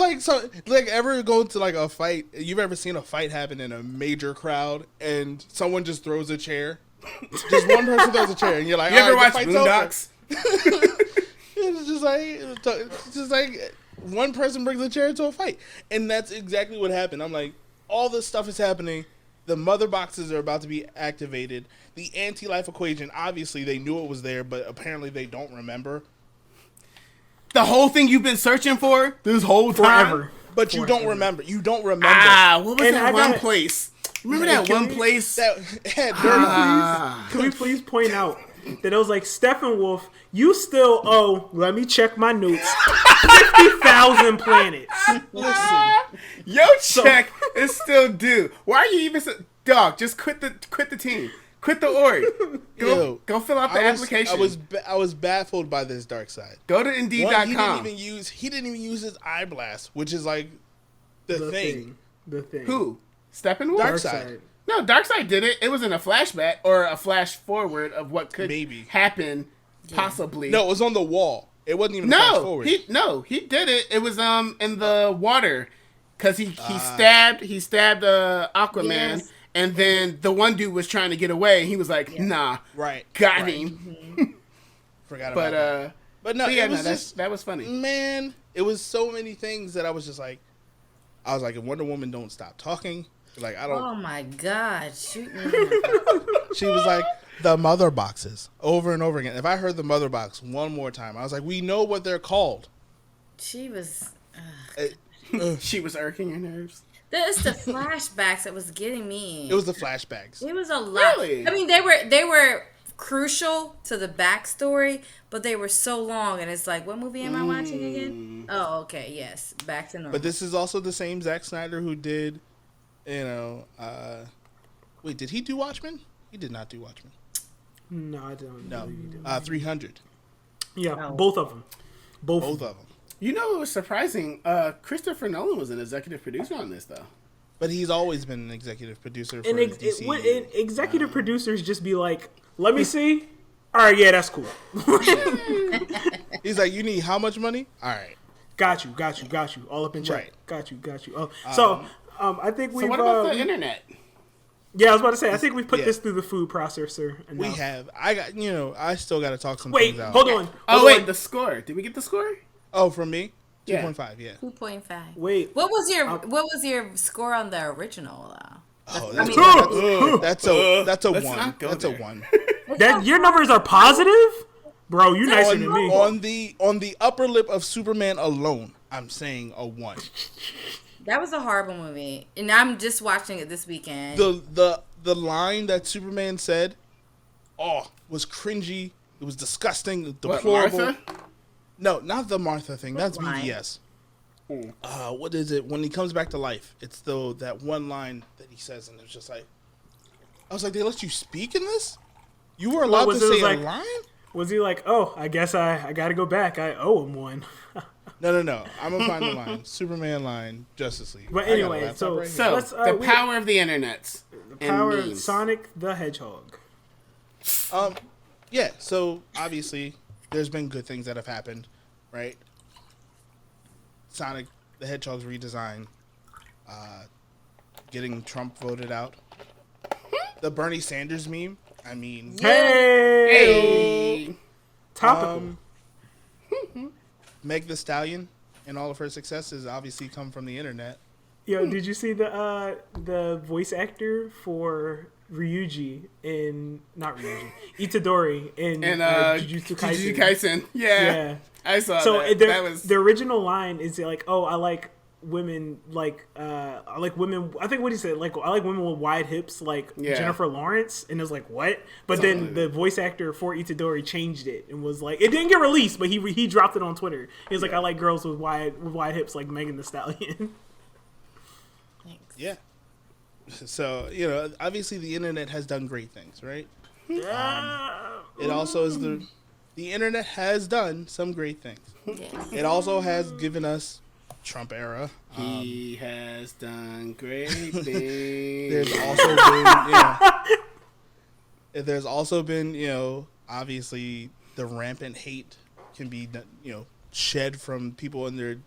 like ever go to a fight? You've ever seen a fight happen in a major crowd and someone just throws a chair? Just one person throws a chair, and you're like, "You ever watch Boondocks?" It's just like one person brings a chair into a fight, and that's exactly what happened. I'm like, all this stuff is happening. The mother boxes are about to be activated. The anti-life equation, obviously, they knew it was there, but apparently they don't remember. The whole thing you've been searching for this whole time? Forever. But you don't remember. You don't remember. What was that one place? Remember that one place? That had Can we please point out that it was like, Steppenwolf, you still owe, let me check my notes, 50,000 planets. Listen. Your check is still due. Why are you even... Dog, just quit the team. Quit the org. Go fill out the application. I was baffled by this Darkseid. Go to Indeed.com. He didn't even use his eye blast, which is like the thing. The thing. Who? Steppenwolf? Darkseid. No, Darkseid did it. It was in a flashback or a flash forward of what could happen, possibly. No, it was on the wall. It wasn't even a flash forward. He did it. It was in the water because he stabbed Aquaman. Yes. And then the one dude was trying to get away. And he was like, "Nah, got him." Mm-hmm. Forgot about that. But no, yeah, that was funny. Man, it was so many things that I was like, if Wonder Woman don't stop talking, like I don't. Oh my God! Shoot me. She was like the mother boxes over and over again. If I heard the mother box one more time, I was like, we know what they're called. She was. She was irking your nerves. It's the flashbacks that was getting me. It was the flashbacks. It was a lot. Really? I mean, they were crucial to the backstory, but they were so long, and it's like, what movie am I watching again? Oh, okay, yes, back to normal. But this is also the same Zack Snyder who did, wait, did he do Watchmen? He did not do Watchmen. No, I don't. No, 300. Yeah, both of them. Both of them. You know, it was surprising. Christopher Nolan was an executive producer on this, though. But he's always been an executive producer for DC. Executive producers just be like, let me see. All right, yeah, that's cool. He's like, you need how much money? All right. Got you. All up in chat. Right. Got you. Oh, so I think we've... So what about the internet? Yeah, I was about to say, I think we put this through the food processor. We have. I still got to talk some things out. Hold on. The score. Did we get the score? Oh, from me? Yeah. 2.5, yeah. 2.5. Wait. What was your score on the original though? That's a 1. That's a 1. Your numbers are positive? Bro, you nicer than me. On the upper lip of Superman alone, I'm saying a 1. That was a horrible movie, and I'm just watching it this weekend. The line that Superman said, was cringy. It was disgusting, deplorable. Martha? No, not the Martha thing. That's BVS. What is it? When he comes back to life, it's that one line that he says, and it's just like, I was like, they let you speak in this? You were allowed to say a line? Was he like, I guess I got to go back. I owe him one. No. I'm going to find the line. Superman line, Justice League. But anyway, so the power of the internet. The power of Sonic the Hedgehog. Yeah, so obviously there's been good things that have happened, right? Sonic the Hedgehog's redesign, getting Trump voted out. The Bernie Sanders meme, I mean... Hey! Topical. Meg the Stallion and all of her successes obviously come from the internet. Yo, did you see the voice actor for Ryuji in... Not Ryuji. Itadori in Jujutsu Kaisen. Yeah. I saw that. That was... The original line is like, I like women, I like women... I think what he said, I like women with wide hips, Jennifer Lawrence. And it was like, what? But then the voice actor for Itadori changed it and was like... It didn't get released, but he dropped it on Twitter. He was like, I like girls with wide hips like Megan Thee Stallion. Thanks. Yeah. So, obviously the internet has done great things, right? It also is the internet has done some great things. Yes. It also has given us Trump era. He has done great things. There's also been, obviously the rampant hate can be, shed from people in their,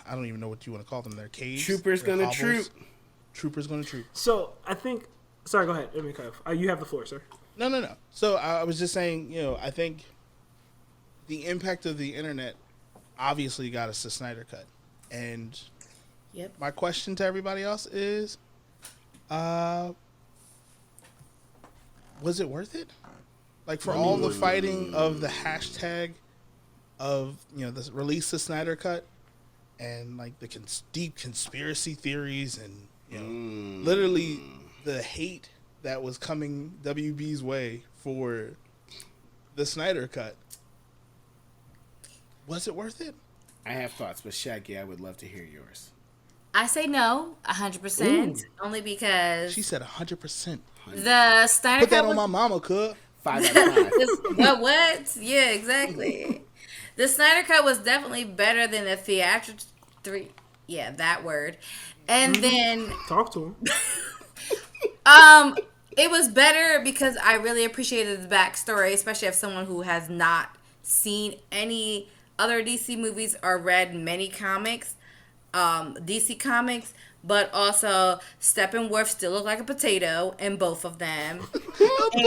I don't even know what you want to call them, their caves. Troopers gonna troop. Troopers gonna troop. So I think, sorry, go ahead. Let me cut off. You have the floor, sir. No. So I was just saying, I think the impact of the internet obviously got us to SnyderCut. And my question to everybody else is, was it worth it? For all the fighting of the hashtag of, the release of SnyderCut and the deep conspiracy theories and, literally the hate that was coming WB's way for the Snyder Cut. Was it worth it? I have thoughts, but Shaggy, I would love to hear yours. I say no, 100%. Only because she said 100%. The Snyder Put that on my mama, cuz. 5 out of 5. What? Yeah, exactly. The Snyder Cut was definitely better than the theatrical 3. Yeah, that word. And then talk to him. It was better because I really appreciated the backstory, especially as someone who has not seen any other DC movies or read many comics, DC comics, but also Steppenwolf still looked like a potato in both of them. A potato!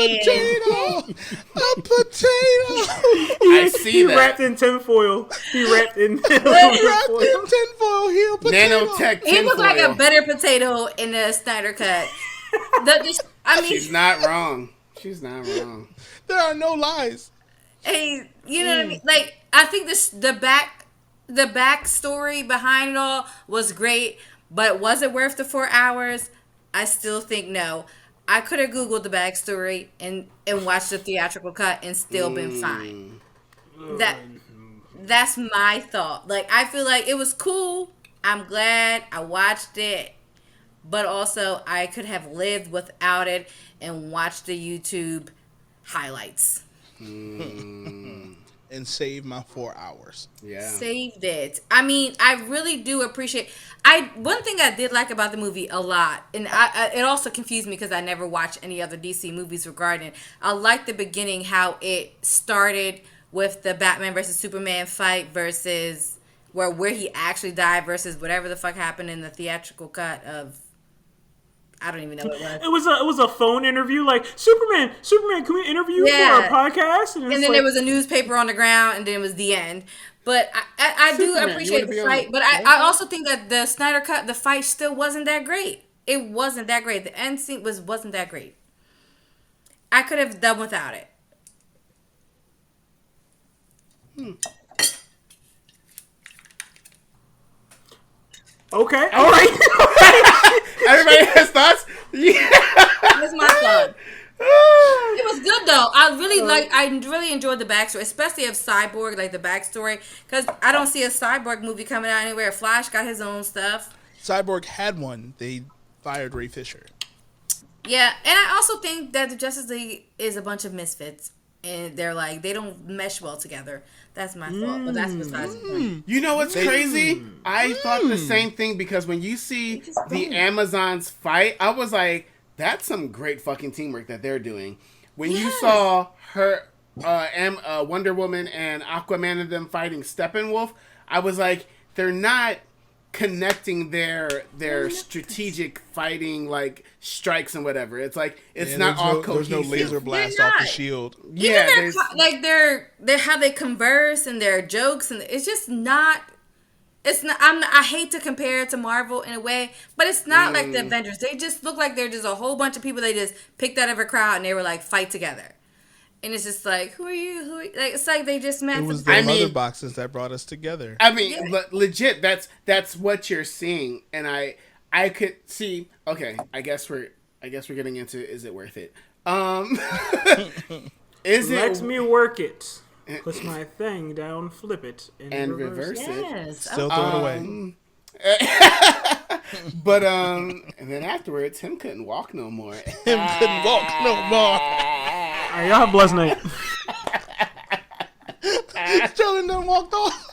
I see he that. Wrapped in tinfoil. He wrapped in tinfoil. He a potato. Nanotech tinfoil. He looked like a better potato in the Snyder Cut. She's not wrong. There are no lies. Hey, you know what I mean? I think the backstory behind it all was great, but was it worth the 4 hours? I still think no. I could have Googled the backstory and watched the theatrical cut and still been fine. That's my thought. I feel like it was cool. I'm glad I watched it. But also, I could have lived without it and watched the YouTube highlights. and saved my 4 hours. Yeah. Saved it. I mean, I really do appreciate. One thing I did like about the movie a lot, and it also confused me because I never watched any other DC movies regarding it. I like the beginning, how it started with the Batman versus Superman fight versus where he actually died versus whatever the fuck happened in the theatrical cut of. I don't even know what it was. It was a phone interview, like Superman, can we interview you for a podcast? And then there was a newspaper on the ground, and then it was the end. But I do appreciate the fight, but I also think that the Snyder Cut, the fight still wasn't that great. It wasn't that great. The end scene wasn't that great. I could have done without it. Okay, all right. Everybody has thoughts? Yeah. That's my thought. It was good though. I really enjoyed the backstory, especially of Cyborg, like the backstory, because I don't see a Cyborg movie coming out anywhere. Flash got his own stuff. Cyborg had one. They fired Ray Fisher. Yeah, and I also think that the Justice League is a bunch of misfits, and they don't mesh well together. That's my thought, but that's besides the point. You know what's crazy? I thought the same thing, because when you see the Amazons fight, I was like, that's some great fucking teamwork that they're doing. When you saw her, Wonder Woman and Aquaman and them fighting Steppenwolf, I was like, they're not connecting their strategic fighting like strikes and whatever. It's like it's not all cohesive. There's no laser blast off the shield. Yeah, they're how they converse and their jokes, and it's just not. It's not. I hate to compare it to Marvel in a way, but it's not like the Avengers. They just look like they're just a whole bunch of people they just picked out of a crowd and they were like fight together. And it's just like, who are you? Like, it's like they just met. It was the mother boxes that brought us together. I mean, legit. That's what you're seeing, and I could see. Okay, I guess we're getting into, is it worth it? Let me work it. Push my thing down, flip it, and reverse it. Yes. Still throw it away. But and then afterwards, him couldn't walk no more. Alright, y'all have a blessed night. Sterling done walked off.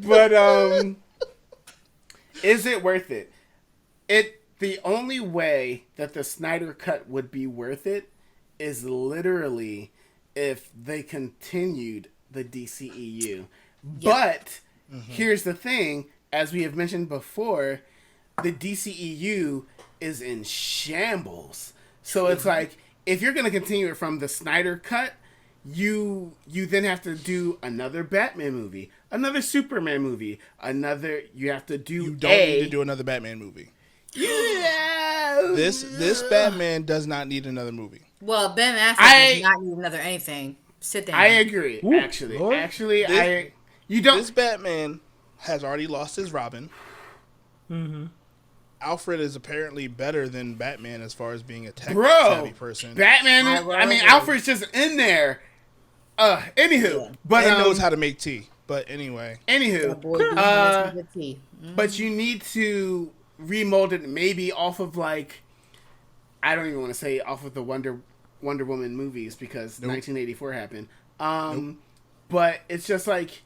But is it worth it? The only way that the Snyder Cut would be worth it is literally if they continued the DCEU. But here's the thing, as we have mentioned before, the DCEU is in shambles. So it's like, if you're going to continue it from the Snyder Cut, you then have to do another Batman movie, another Superman movie, you have to do You don't need to do another Batman movie. Yeah. This Batman does not need another movie. Well, Ben Affleck does not need another anything. Sit down. I agree. Ooh, actually, you don't. This Batman has already lost his Robin. Mm-hmm. Alfred is apparently better than Batman as far as being a tech-savvy person. Batman, Alfred's just in there. Anywho, but he knows how to make tea. But anyway, but you need to remold it maybe off of like, I don't even want to say off of the Wonder Woman movies, because 1984 happened. But it's just like,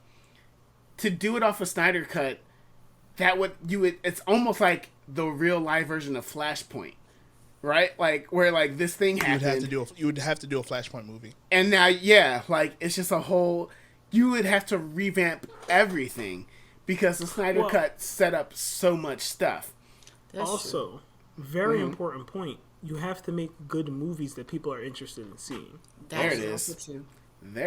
to do it off a Snyder Cut, it's almost like the real live version of Flashpoint, right? Like where like this thing happened. You would have to do a Flashpoint movie. And now, like it's just a whole. You would have to revamp everything because the Snyder Cut set up so much stuff. Also, very important point. You have to make good movies that people are interested in seeing. There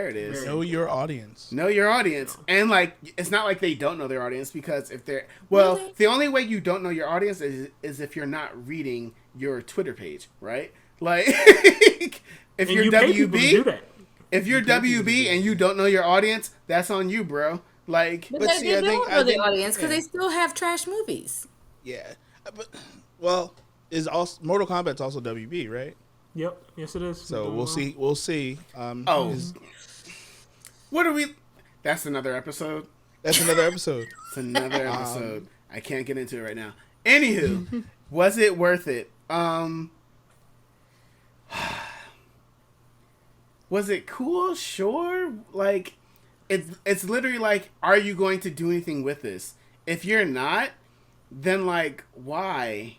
it is. Know your audience. Know your audience. And like, it's not like they don't know their audience, because if they're the only way you don't know your audience is if you're not reading your Twitter page, right? Like if you're WB, and you don't know your audience, that's on you, bro. Like, but see, I think the audience, because they still have trash movies. Yeah, but is also Mortal Kombat's also WB, right? Yep. Yes, it is. So we'll see. We'll see. What are we? That's another episode. It's another episode. I can't get into it right now. Anywho, was it worth it? Was it cool? Sure. Like, it's literally like, are you going to do anything with this? If you're not, then like, why?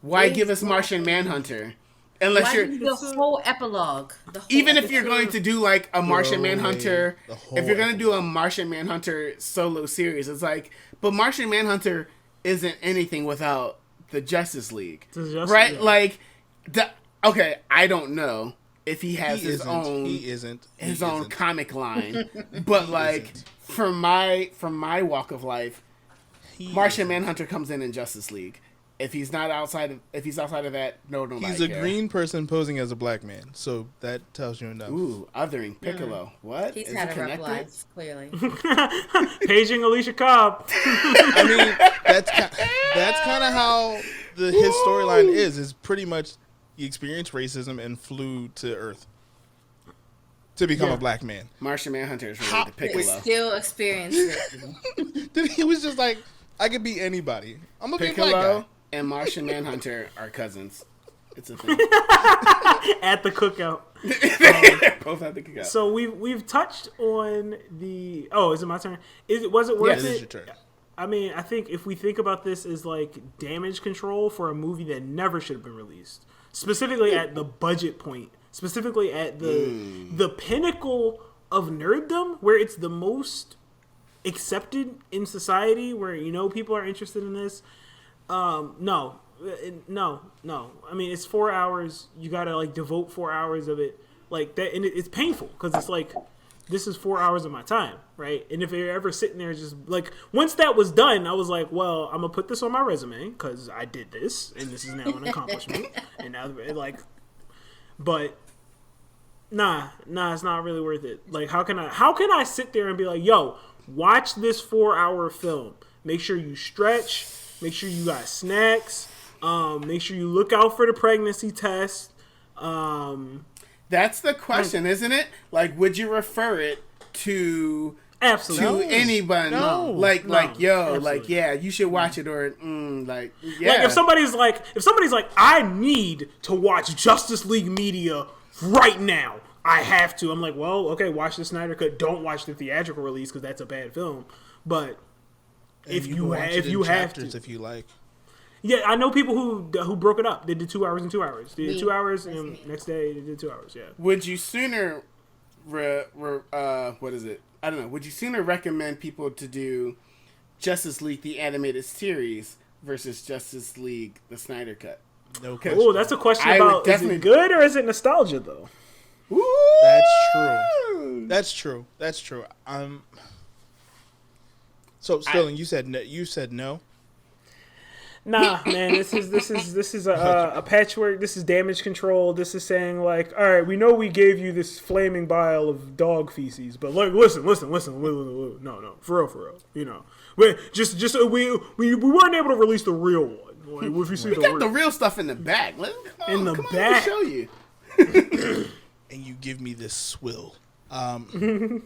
Why give us Martian Manhunter? Unless you're the whole epilogue. Even if you're going to do like a Martian Manhunter, if you're going to do a Martian Manhunter solo series, it's like, but Martian Manhunter isn't anything without the Justice League, right? Yeah. Like, okay, I don't know if he has his own comic line, but like from my walk of life, Martian Manhunter comes in Justice League. If he's outside of that, nobody He's a green person posing as a black man, so that tells you enough. Ooh, othering Piccolo. What? He's had a rough life, clearly. Paging Alicia Cobb. I mean, that's kind of how his storyline is pretty much he experienced racism and flew to Earth to become a black man. Martian Manhunter is really the Piccolo. Still experienced it. He was just like, I could be anybody. I'm a big black guy. And Martian Manhunter are cousins. It's a thing. At the cookout. Both at the cookout. So we've touched on the. Oh, is it my turn? Was it worth it? Yes, it is your turn. I mean, I think if we think about this as like damage control for a movie that never should have been released, specifically at the budget point, specifically at the pinnacle of nerddom, where it's the most accepted in society, where people are interested in this. No. I mean, it's 4 hours. You gotta like devote 4 hours of it like that, and it's painful because it's like this is 4 hours of my time, right? And if you're ever sitting there, just like once that was done, I was like, well, I'm gonna put this on my resume because I did this, and this is now an accomplishment. And now, like, but nah, it's not really worth it. Like, how can I sit there and be like, yo, watch this 4 hour film? Make sure you stretch. Make sure you got snacks. Make sure you look out for the pregnancy test. That's the question, isn't it? Like, would you refer it to absolutely to anybody? No. Like, yeah, you should watch it, or yeah. Like, if somebody's like, I need to watch Justice League Media right now. I have to. I'm like, well, okay, watch the Snyder Cut. Don't watch the theatrical release because that's a bad film. But if you have to, if you like. Yeah, I know people who broke it up. They did 2 hours and 2 hours. They did 2 hours, and next day they did 2 hours. Yeah. Would you sooner, what is it? I don't know. Would you sooner recommend people to do Justice League the animated series versus Justice League the Snyder Cut? No question. Oh, that's a question about is it good or is it nostalgia though? Ooh. That's true. So Sterling, you said no. Nah, man, this is a patchwork. This is damage control. This is saying like, all right, we know we gave you this flaming vial of dog feces, but like, listen, no, for real, we weren't able to release the real one. Like, if you see we got the real stuff in the back. Come on, show you. And you give me this swill. No,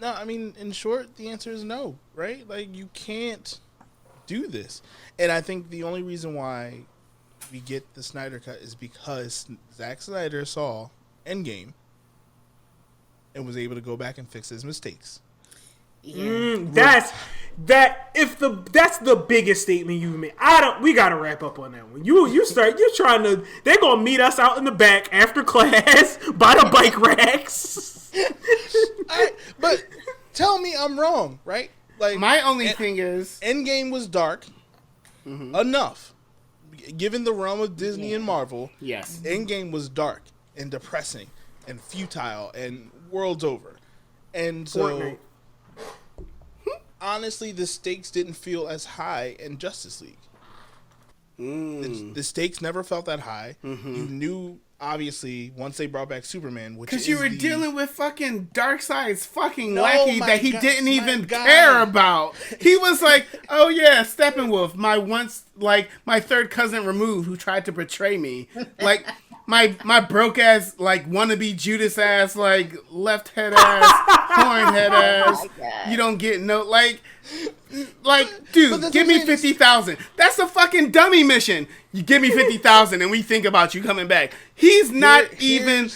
I mean, in short, the answer is no, right? Like, you can't do this. And I think the only reason why we get the Snyder Cut is because Zack Snyder saw Endgame and was able to go back and fix his mistakes. Yeah. That's the biggest statement you've made. We gotta wrap up on that one. They're gonna meet us out in the back after class by the bike racks. But tell me I'm wrong, right? Like, my only thing is Endgame was dark enough. Given the realm of Disney and Marvel, yes, Endgame was dark and depressing and futile and world's over. And so Fortnite. Honestly, the stakes didn't feel as high in Justice League. The stakes never felt that high. You knew, obviously, once they brought back Superman, which because you were dealing with fucking Darkseid's fucking lackey that he didn't even care about. He was like, "Oh yeah, Steppenwolf, my third cousin removed, who tried to betray me." Like, my broke ass like wannabe Judas ass like left head ass horn head ass. You don't get no like dude. Give me 50,000. That's a fucking dummy mission. You give me 50,000 and we think about you coming back. He's not even.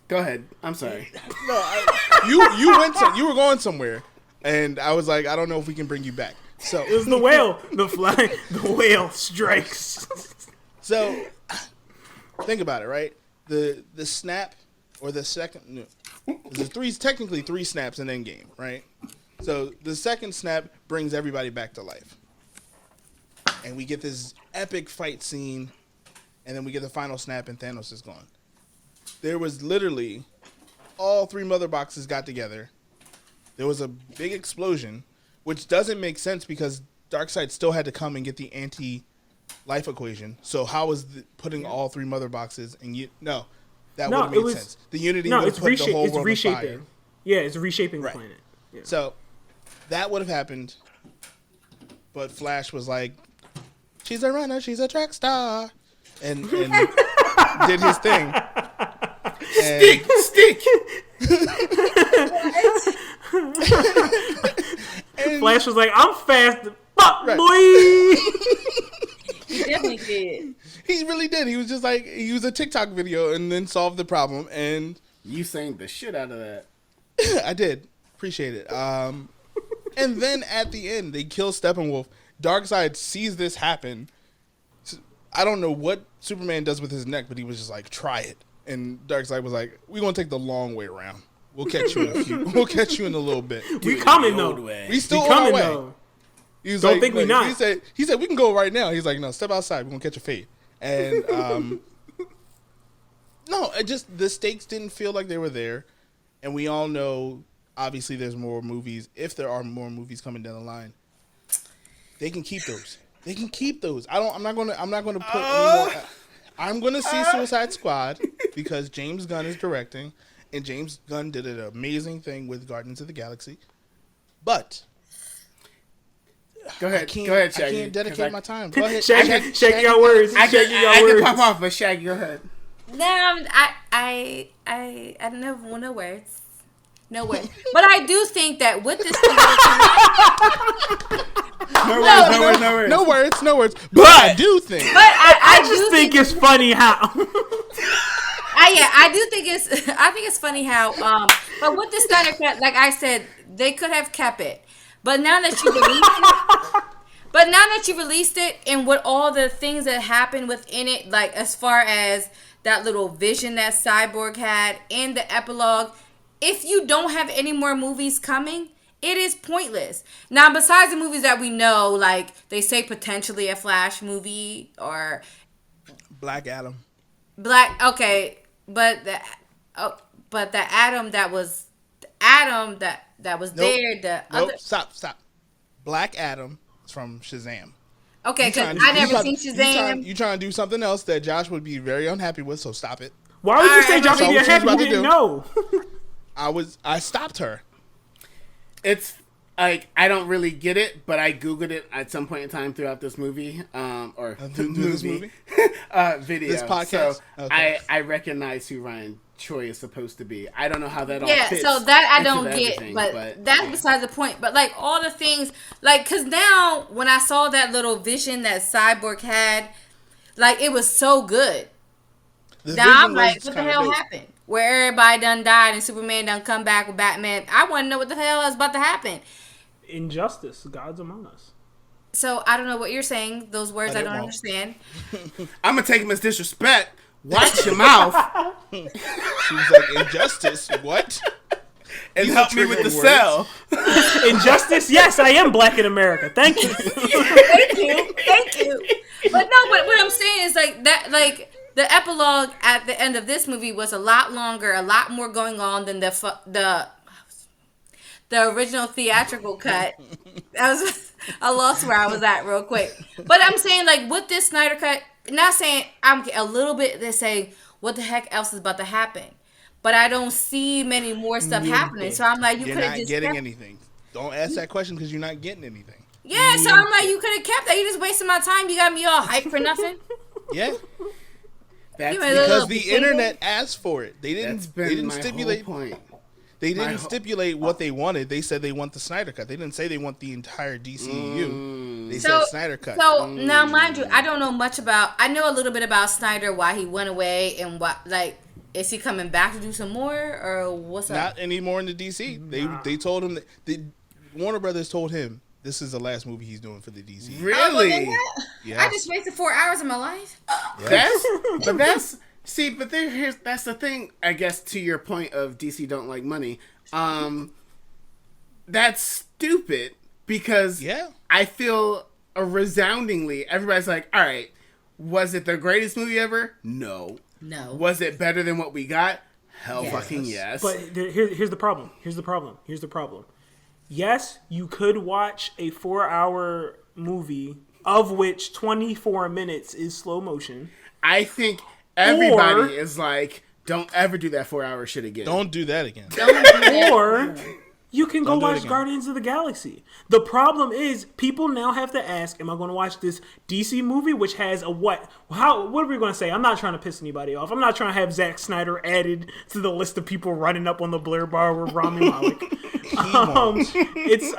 Go ahead. I'm sorry. No, you were going somewhere, and I was like, I don't know if we can bring you back. So it was the whale. The whale strikes. So think about it, right? The snap or the second. No, there's technically three snaps in Endgame, right? So the second snap brings everybody back to life, and we get this epic fight scene, and then we get the final snap, and Thanos is gone. There was literally all three mother boxes got together. There was a big explosion, which doesn't make sense because Darkseid still had to come and get the anti-life equation. So how was putting all three mother boxes and that would have made sense. The Unity would have put the whole world on fire. Yeah, it's reshaping the planet. Yeah. So that would have happened, but Flash was like, "She's a runner, she's a track star," and did his thing. Stick. Flash was like, "I'm fast, fuck, right. boy." He definitely did. He really did. He was just like, he used a TikTok video and then solved the problem. And you sang the shit out of that. I did. Appreciate it. And then at the end, they kill Steppenwolf. Darkseid sees this happen. I don't know what Superman does with his neck, but he was just like, try it. And Darkseid was like, we're going to take the long way around. We'll catch you We'll catch you in a little bit. We coming, though. We still on our way. Though. He was Don't like, think we not. He said, we can go right now. He's like, no, step outside. We're going to catch a fade. And, no, the stakes didn't feel like they were there. And we all know, obviously, there's more movies. If there are more movies coming down the line, they can keep those. I'm not gonna put any more. I'm gonna see Suicide Squad because James Gunn is directing, and James Gunn did an amazing thing with Guardians of the Galaxy. But go ahead, Shaggy. I can't dedicate my time. Go ahead, Shaggy got words. I can pop off, but Shaggy, go ahead. No, I never want no words. No words. But I do think that with this No words. But I do think. But I just think it's funny how. I think it's funny how. But with the Snyder Cut, like I said, they could have kept it. But now that you released it, and with all the things that happened within it, like as far as that little vision that Cyborg had in the epilogue, if you don't have any more movies coming, it is pointless. Now, besides the movies that we know, like they say potentially a Flash movie or Black Adam. Okay, but the Adam that was there. Stop. Black Adam is from Shazam. Okay, because I never seen Shazam. You trying to do something else that Josh would be very unhappy with, so stop it. Why would you say Josh would be unhappy? You didn't know. I stopped her. It's like I don't really get it, but I googled it at some point in time throughout this movie, or this movie video. This podcast. So okay. I recognize who Ryan Choi is supposed to be. I don't know how that all fits. So that I don't get, but that's besides the point. But like all the things, like because now when I saw that little vision that Cyborg had, like it was so good. Now I'm like, what the hell happened? Where everybody done died and Superman done come back with Batman. I want to know what the hell is about to happen. Injustice, God's among us. So I don't know what you're saying. Those words I don't understand. I'm gonna take him as disrespect. Watch your mouth. She was like, injustice. What? And help me with the cell. Injustice? Yes, I am black in America. Thank you. Thank you. But no, but what I'm saying is like that, like. The epilogue at the end of this movie was a lot longer, a lot more going on than the original theatrical cut. I lost where I was at real quick. But I'm saying, like, with this Snyder Cut, not saying I'm a little bit, they're saying, what the heck else is about to happen? But I don't see many more stuff happening. So I'm like, you could have just getting anything. Don't ask that question because you're not getting anything. Yeah, so I'm like, you could have kept that. You just wasted my time. You got me all hyped for nothing. Yeah. That's because the internet asked for it. They didn't. They didn't stipulate. Point. They didn't stipulate what they wanted. They said they want the Snyder Cut. They didn't say they want the entire DCEU. They said Snyder Cut. So now, mind you, I don't know much about. I know a little bit about Snyder, why he went away, and what is he coming back to do some more, or what's up? Not anymore in the DC. They told him that Warner Brothers told him this is the last movie he's doing for the DC. Really? Yeah. I just wasted 4 hours of my life. That's the thing. I guess to your point of DC don't like money. That's stupid because I feel resoundingly everybody's like, all right, was it the greatest movie ever? No. Was it better than what we got? Hell fucking yes. But here's the problem. Here's the problem. Yes, you could watch a 4-hour movie of which 24 minutes is slow motion. I think everybody is like, don't ever do that 4-hour shit again. Don't do that again. Or you can go watch Guardians of the Galaxy. The problem is people now have to ask, am I going to watch this DC movie which has a what? What are we going to say? I'm not trying to piss anybody off. I'm not trying to have Zack Snyder added to the list of people running up on the Blair bar with Rami Malek. It's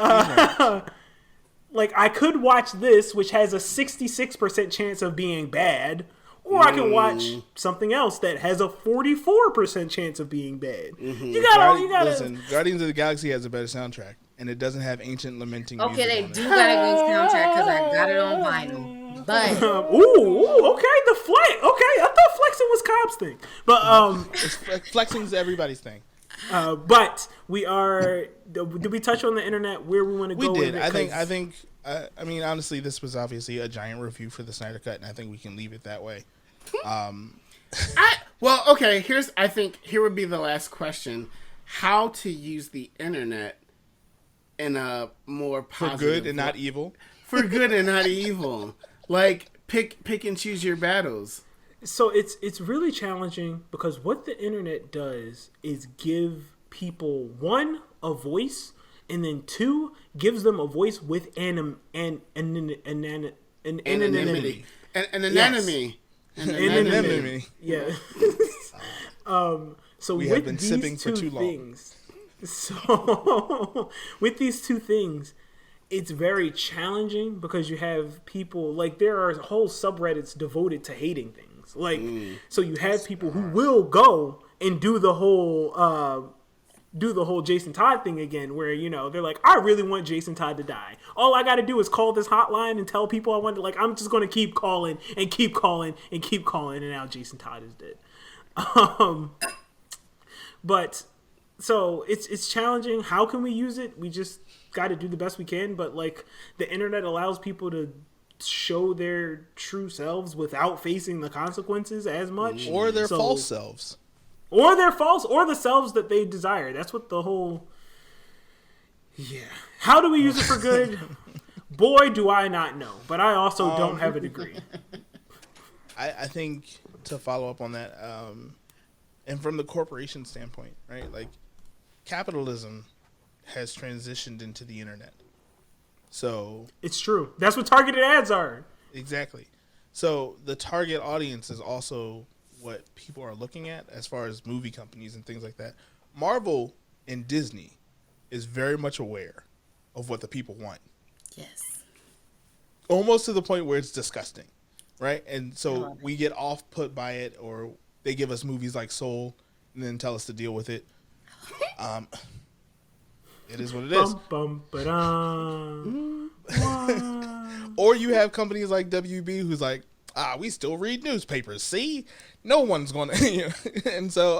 like I could watch this which has a 66% chance of being bad. Or I can watch something else that has a 44% chance of being bad. Mm-hmm. You gotta listen. Guardians of the Galaxy has a better soundtrack, and it doesn't have ancient lamenting. Okay, they do got a good soundtrack because I got it on vinyl. But okay, the flex. Okay, I thought flexing was Cobb's thing, but flexing's everybody's thing. But we are. Did we touch on the internet where we want to go? We did. I think. I mean, honestly, this was obviously a giant review for the Snyder Cut, and I think we can leave it that way. Okay. Here would be the last question: how to use the internet in a more positive for good and not evil. For good and not evil, like pick and choose your battles. So it's really challenging because what the internet does is give people, one, a voice, and then two, gives them a voice with anonymity. Yeah. So we have been sipping for too long. So with these two things, it's very challenging because you have people like there are whole subreddits devoted to hating things. Like so you have people who will go and do the whole Jason Todd thing again, where, you know, they're like, I really want Jason Todd to die. All I got to do is call this hotline and tell people I want to, like, I'm just going to keep calling and keep calling and keep calling, and now Jason Todd is dead. But, so, it's challenging. How can we use it? We just got to do the best we can, but, like, the internet allows people to show their true selves without facing the consequences as much. Or their false selves. Or they're false, or the selves that they desire. That's what the whole... Yeah. How do we use it for good? Boy, do I not know. But I also don't have a degree. I think, to follow up on that, and from the corporation standpoint, right? Like, capitalism has transitioned into the internet. So... It's true. That's what targeted ads are. Exactly. So, the target audience is also... what people are looking at as far as movie companies and things like that. Marvel and Disney is very much aware of what the people want. Yes. Almost to the point where it's disgusting, right? And so we get off put by it, or they give us movies like Soul and then tell us to deal with it. It is what it is. Or you have companies like WB who's like, we still read newspapers. See, no one's gonna. You know? And so,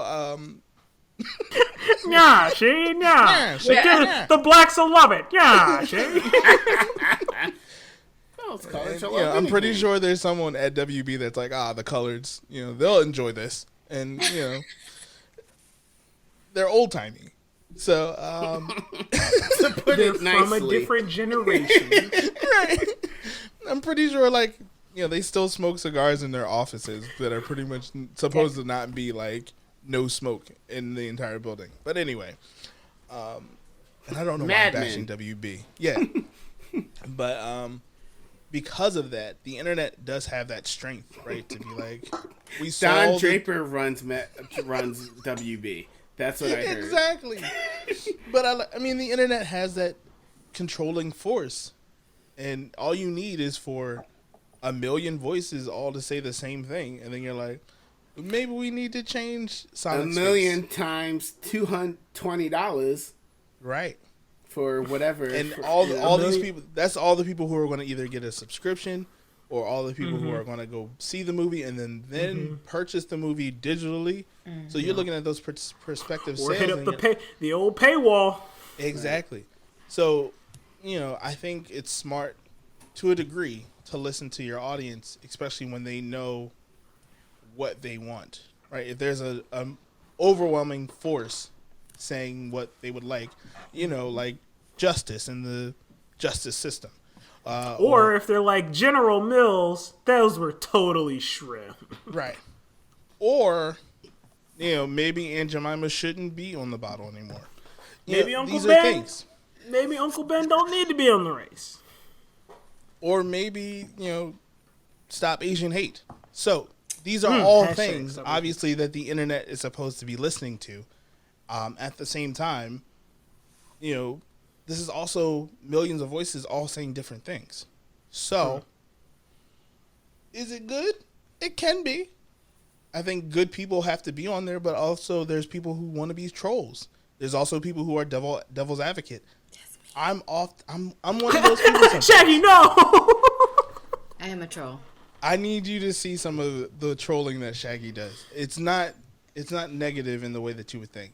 the blacks will love it. I'm pretty sure there's someone at WB that's like, the coloreds, you know, they'll enjoy this, and you know, they're old timey. So, to put it nicely, from a different generation, right? I'm pretty sure, like. You know, they still smoke cigars in their offices that are pretty much supposed to not be, like, no smoke in the entire building. But anyway, and I don't know why I'm bashing WB. Yeah. But because of that, the internet does have that strength, right? To be like, we saw Don Draper runs WB. That's what I heard. Exactly. But I mean, the internet has that controlling force, and all you need is for a million voices all to say the same thing, and then you're like, maybe we need to change Sonic $1 million times $220, right? For whatever, and all these people. That's all the people who are going to either get a subscription, or all the people who are going to go see the movie and then purchase the movie digitally. So you're looking at those prospective sales, or hit up the old paywall. Exactly. So, I think it's smart to a degree to listen to your audience, especially when they know what they want, right? If there's a overwhelming force saying what they would like, like justice in the justice system. Or if they're like General Mills, those were totally shrimp. Right. Or, maybe Aunt Jemima shouldn't be on the bottle anymore. Maybe Uncle Ben. Maybe Uncle Ben don't need to be on the race. Or maybe, stop Asian hate. So these are all things, obviously, that the internet is supposed to be listening to. At the same time, this is also millions of voices all saying different things. So, is it good? It can be. I think good people have to be on there, but also there's people who want to be trolls. There's also people who are devil's advocate. I'm one of those people. Shaggy, no! I am a troll. I need you to see some of the trolling that Shaggy does. It's not negative in the way that you would think.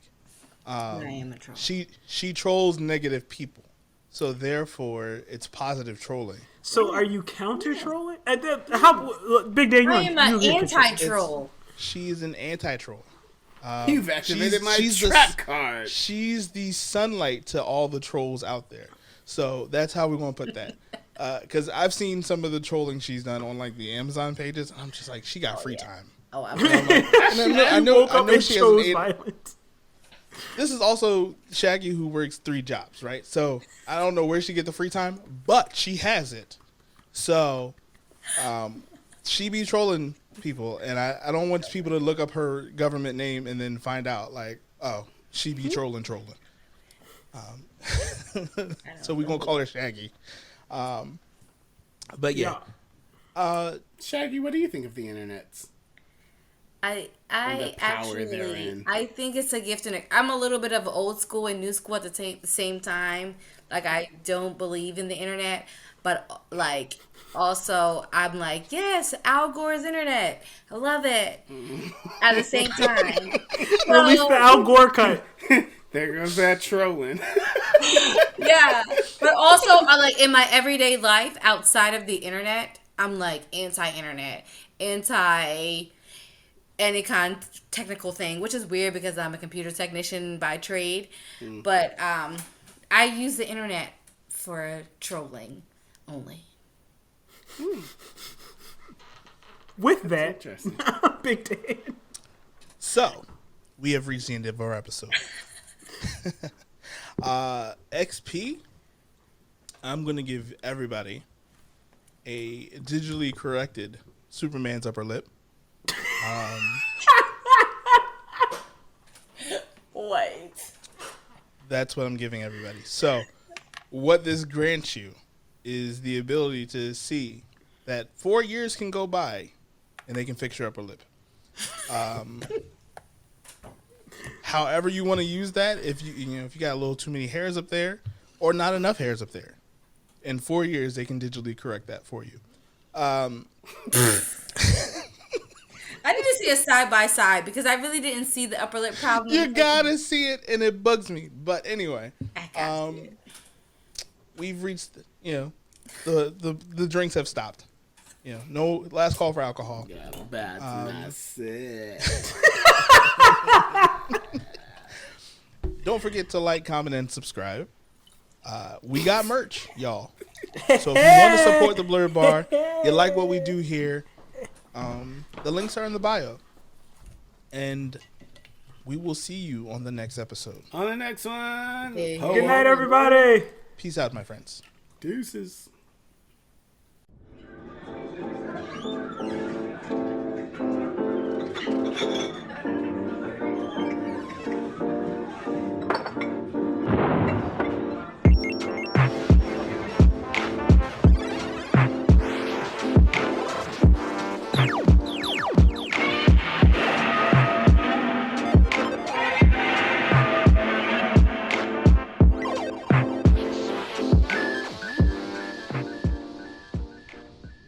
I am a troll. She trolls negative people, so therefore it's positive trolling. So are you counter trolling? Big Day, I am an anti-troll. She's an anti-troll. You've activated my trap card. She's the sunlight to all the trolls out there. So that's how we're going to put that. Because I've seen some of the trolling she's done on like the Amazon pages. I'm just like, she got free time. Oh, I know she has violence. This is also Shaggy, who works 3 jobs, right? So I don't know where she get the free time, but she has it. So she be trolling people, and I don't want people to look up her government name and then find out like, oh, she be trolling. So we're gonna call her Shaggy. But yeah. Shaggy, what do you think of the internet? I actually, I think it's a gift and I'm a little bit of old school and new school at the same time. Like, I don't believe in the internet, but like also I'm like, yes, Al Gore's internet, I love it. At the same time, release the Al Gore cut. There goes that trolling. Yeah, but also I like in my everyday life outside of the internet, I'm like anti-internet, anti any kind of technical thing, which is weird because I'm a computer technician by trade. But I use the internet for trolling only. With that, Big Dan. So, we have reached the end of our episode. XP, I'm going to give everybody a digitally corrected Superman's upper lip. Wait. That's what I'm giving everybody. So, what this grants you is the ability to see that 4 years can go by and they can fix your upper lip. However you want to use that, if you got a little too many hairs up there or not enough hairs up there, in 4 years they can digitally correct that for you. I need to see a side by side because I really didn't see the upper lip problem. You gotta see it, and it bugs me. But anyway, we've reached. The drinks have stopped. No last call for alcohol. Yeah, that's it. Don't forget to like, comment, and subscribe. We got merch, y'all. So if you want to support the Blurred Bar, you like what we do here. The links are in the bio. And we will see you on the next episode. On the next one. Good night, everybody. Peace out, my friends. Deuces. Akudama.